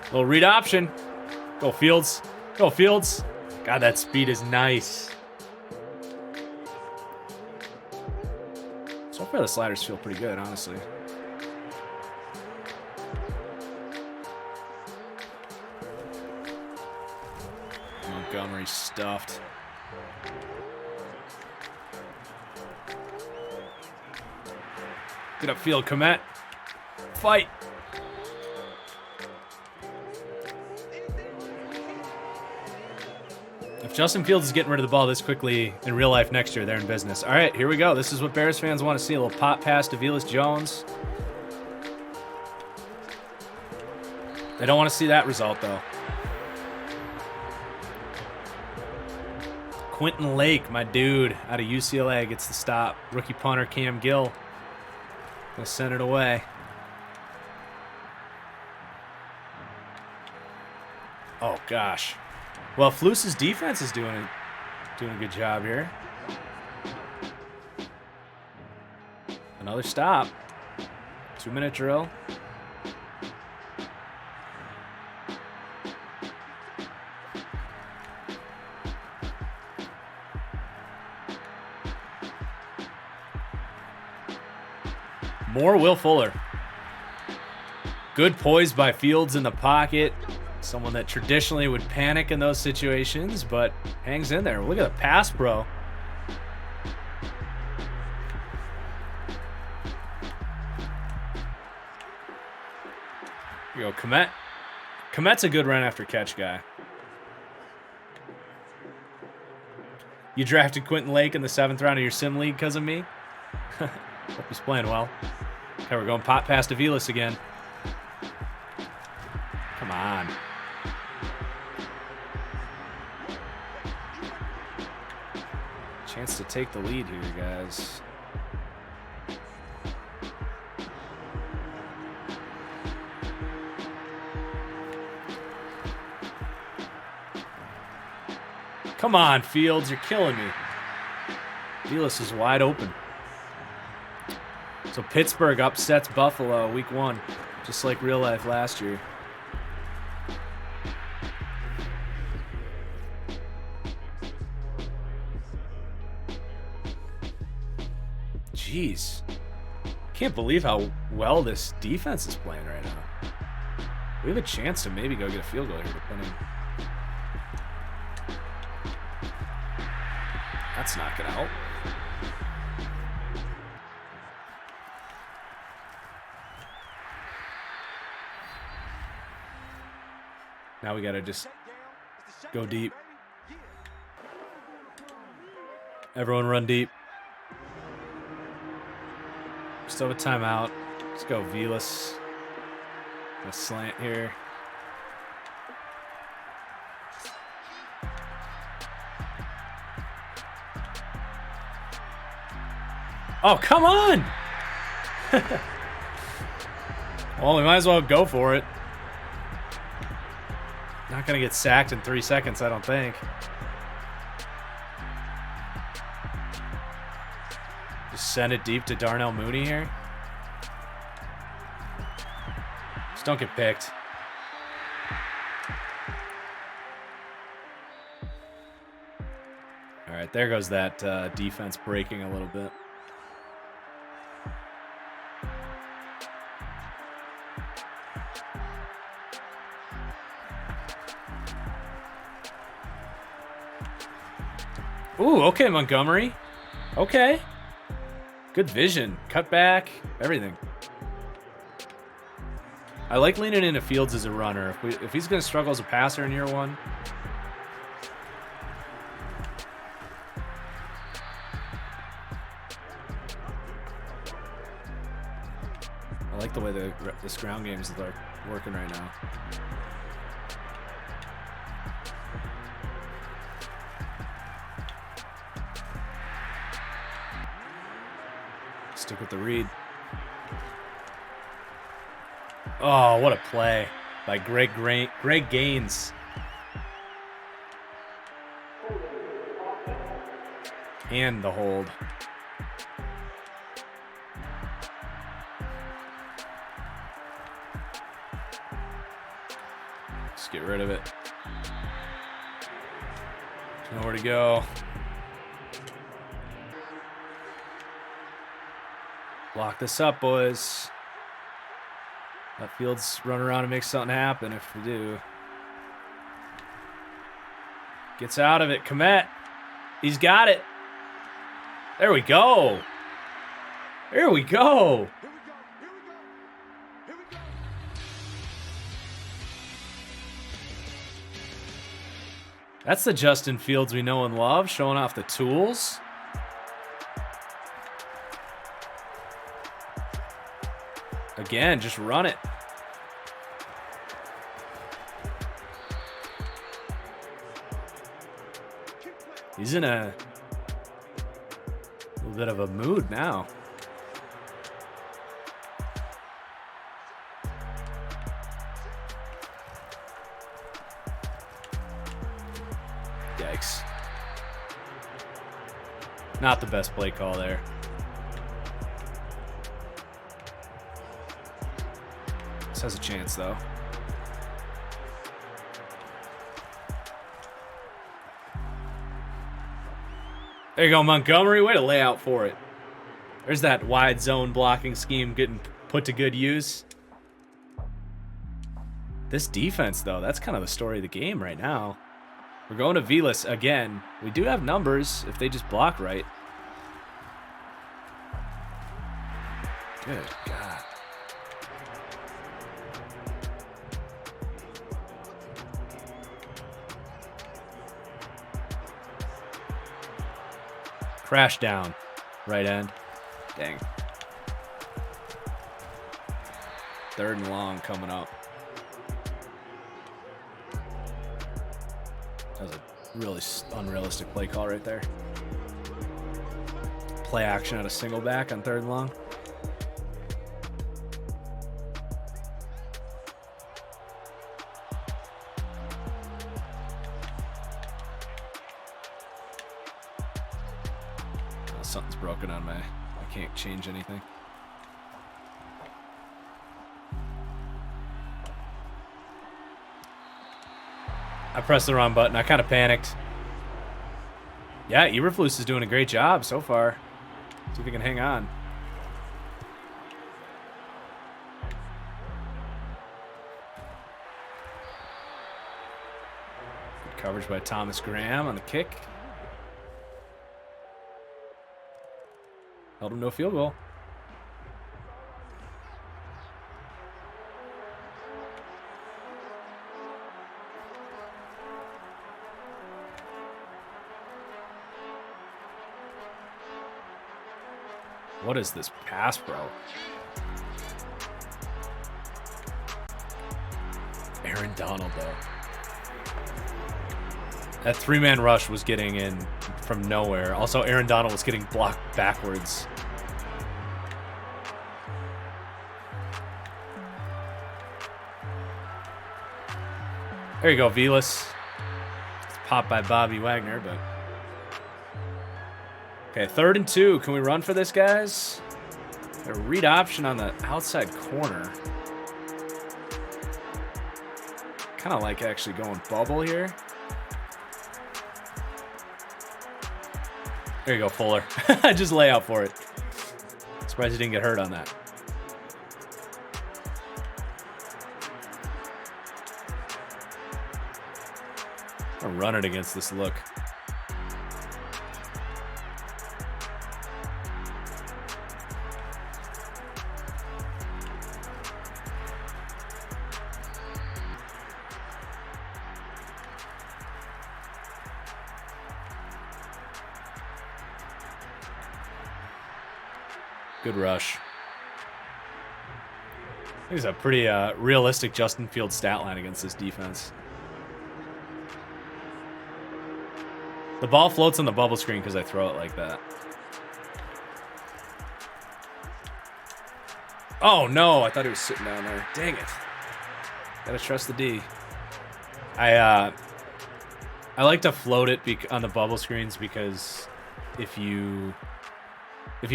Little read option. Go Fields. Go Fields. God, that speed is nice. So far, the sliders feel pretty good, honestly. Montgomery stuffed. Get upfield, Komet. Fight. If Justin Fields is getting rid of the ball this quickly in real life next year, they're in business. All right, here we go. This is what Bears fans want to see. A little pop pass to Velus Jones. They don't want to see that result, though. Quentin Lake, my dude, out of UCLA, gets the stop. Rookie punter Cam Gill gonna send it away. Oh, gosh. Well, Flus's defense is doing a good job here. Another stop. 2-minute drill. More Will Fuller. Good poise by Fields in the pocket. Someone that traditionally would panic in those situations, but hangs in there. Look at the pass, bro. Here you go, Komet. Komet's a good run after catch guy. You drafted Quentin Lake in the 7th round of your sim league because of me? Hope he's playing well. Okay, we're going pop pass to Velus again. Come on. Chance to take the lead here, guys. Come on, Fields, you're killing me. Velus is wide open. So Pittsburgh upsets Buffalo week 1, just like real life last year. Jeez. Can't believe how well this defense is playing right now. We have a chance to maybe go get a field goal here, depending. That's not gonna help. Now we gotta just go deep. Everyone run deep. Still have a timeout. Let's go Velus. A slant here. Oh, come on! Well, we might as well go for it. Not gonna get sacked in 3 seconds, I don't think. Just send it deep to Darnell Mooney here. Just don't get picked. All right, there goes that defense breaking a little bit. Ooh, okay, Montgomery. Okay. Good vision. Cut back. Everything. I like leaning into Fields as a runner. If he's going to struggle as a passer in year one. I like the way this ground game is working right now. Stick with the read. Oh, what a play by Greg Gaines. And the hold. Just get rid of it. Nowhere to go. Lock this up, boys. Let Fields run around and make something happen if we do. Gets out of it. Komet. He's got it. There we go. There we go. That's the Justin Fields we know and love, showing off the tools. Again, just run it. He's in a little bit of a mood now. Yikes. Not the best play call there. This has a chance, though. There you go, Montgomery. Way to lay out for it. There's that wide zone blocking scheme getting put to good use. This defense, though, that's kind of the story of the game right now. We're going to Vilas again. We do have numbers if they just block right. Good God. Crash down. Right end. Dang. 3rd and long coming up. That was a really unrealistic play call right there. Play action at a single back on 3rd and long. Something's broken on I can't change anything. I pressed the wrong button. I kind of panicked. Yeah, Eberflus is doing a great job so far. See if he can hang on. Good coverage by Thomas Graham on the kick. Held him to a field goal. What is this pass, bro? Aaron Donald, though. That 3-man rush was getting in from nowhere. Also, Aaron Donald was getting blocked backwards. There you go, Vilas. It's popped by Bobby Wagner, but... Okay, 3rd and 2. Can we run for this, guys? A read option on the outside corner. Kind of like actually going bubble here. There you go, Fuller. Just lay out for it. Surprised he didn't get hurt on that. I'm gonna run it against this look. Good rush. I think it's a pretty realistic Justin Fields stat line against this defense. The ball floats on the bubble screen because I throw it like that. Oh, no. I thought he was sitting down there. Dang it. Gotta trust the D. I like to float it on the bubble screens because if you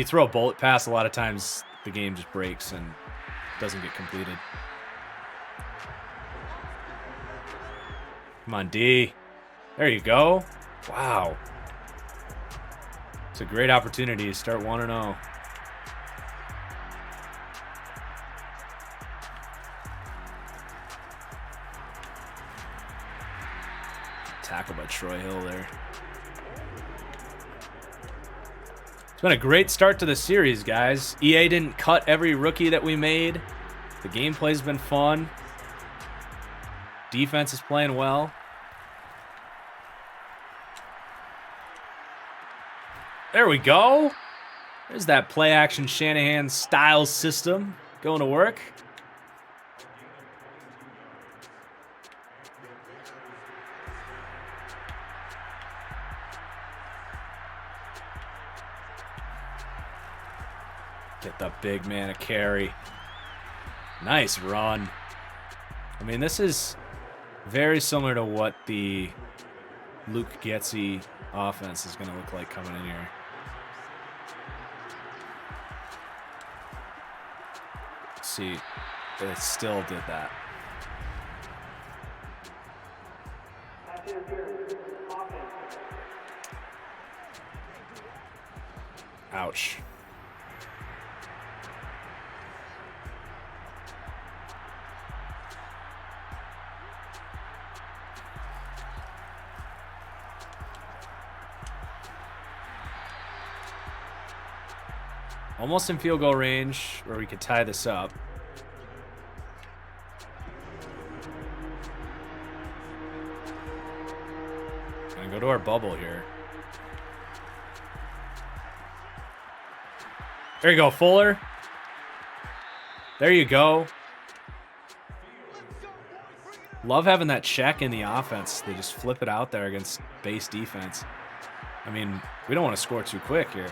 throw a bullet pass, a lot of times the game just breaks and doesn't get completed. Come on, D. There you go. Wow. It's a great opportunity to start 1-0. Tackle by Troy Hill there. It's been a great start to the series, guys. EA didn't cut every rookie that we made. The gameplay's been fun. Defense is playing well. There we go. There's that play action Shanahan style system going to work. Get the big man a carry. Nice run. I mean, this is very similar to what the Luke Getsy offense is going to look like coming in here. Let's see, it still did that. Ouch. Almost in field goal range where we could tie this up. Gonna go to our bubble here. There you go, Fuller. There you go. Love having that check in the offense. They just flip it out there against base defense. I mean, we don't want to score too quick here.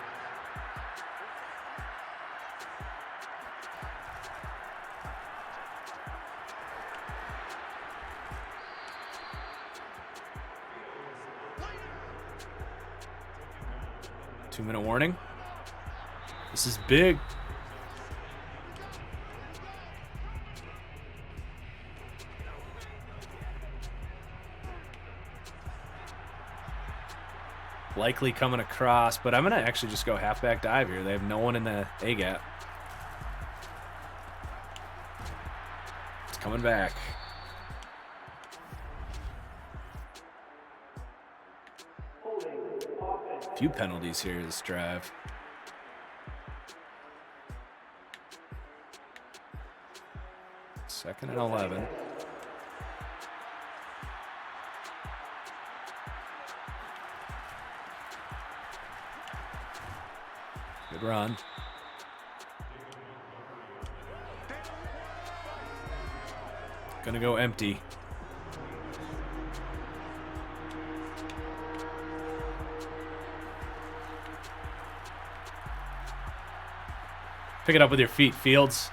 Two-minute warning. This is big. Likely coming across, but I'm going to actually just go halfback dive here. They have no one in the A-gap. It's coming back. Few penalties here this drive. Second and 11. Good run. Gonna go empty. Pick it up with your feet, Fields.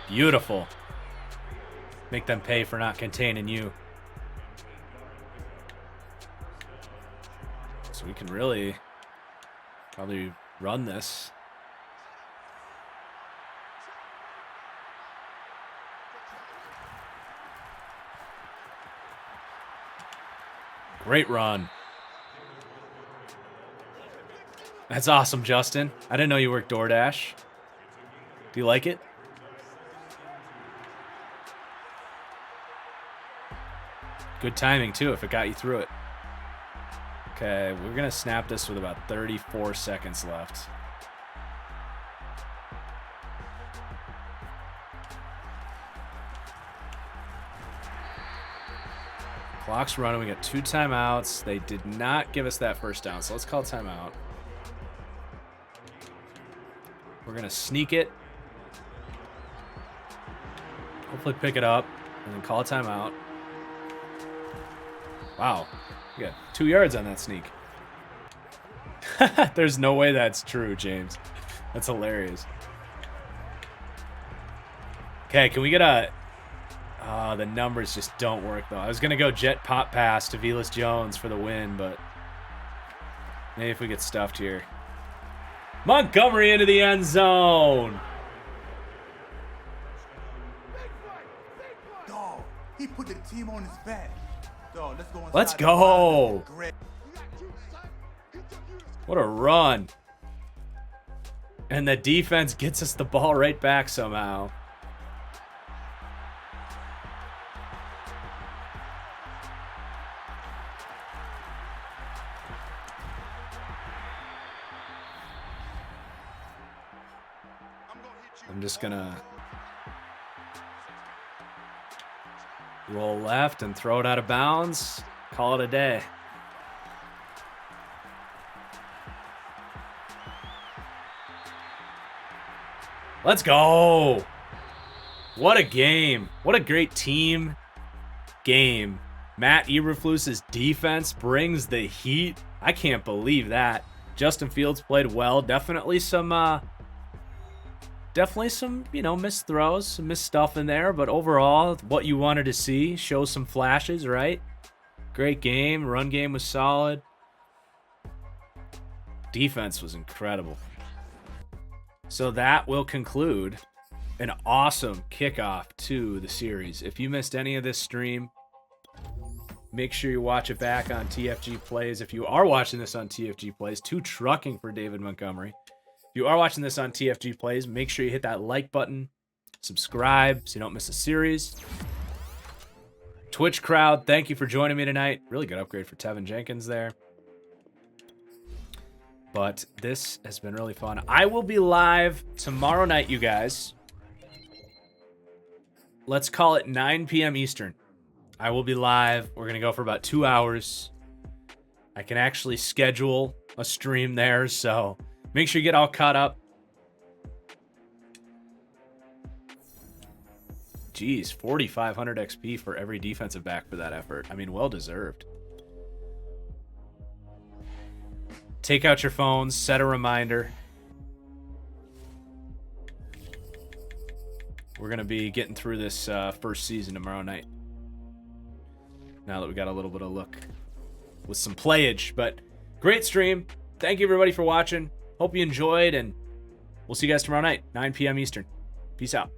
Beautiful. Make them pay for not containing you. So we can really probably run this. Great run. That's awesome, Justin. I didn't know you worked DoorDash. Do you like it? Good timing, too, if it got you through it. Okay, we're going to snap this with about 34 seconds left. Clock's running. We got 2 timeouts. They did not give us that first down, so let's call timeout. We're going to sneak it. Hopefully pick it up and then call a timeout. Wow. We got 2 yards on that sneak. There's no way that's true, James. That's hilarious. Okay, can we get a... the numbers just don't work, though. I was going to go jet pop pass to Velas Jones for the win, but maybe if we get stuffed here. Montgomery into the end zone. Dog, he put the team on his back. Dog, let's go inside. Let's go. Great. What a run. And the defense gets us the ball right back somehow. I'm just gonna roll left and throw it out of bounds. Call it a day. Let's go. What a game. What a great team game. Matt Eberflus's defense brings the heat. I can't believe that. Justin Fields played well. Definitely some, missed throws, some missed stuff in there. But overall, what you wanted to see. Show some flashes, right? Great game. Run game was solid. Defense was incredible. So that will conclude an awesome kickoff to the series. If you missed any of this stream, make sure you watch it back on TFG Plays. If you are watching this on TFG Plays, 2 trucking for David Montgomery. If you are watching this on TFG Plays, make sure you hit that like button, subscribe so you don't miss a series. Twitch crowd, thank you for joining me tonight. Really good upgrade for Tevin Jenkins there. But this has been really fun. I will be live tomorrow night, you guys. Let's call it 9 p.m. Eastern. I will be live. We're going to go for about 2 hours. I can actually schedule a stream there, so make sure you get all caught up. Geez, 4,500 XP for every defensive back for that effort. I mean, well deserved. Take out your phones, set a reminder. We're going to be getting through this first season tomorrow night. Now that we got a little bit of look with some playage. But great stream. Thank you, everybody, for watching. Hope you enjoyed, and we'll see you guys tomorrow night, 9 p.m. Eastern. Peace out.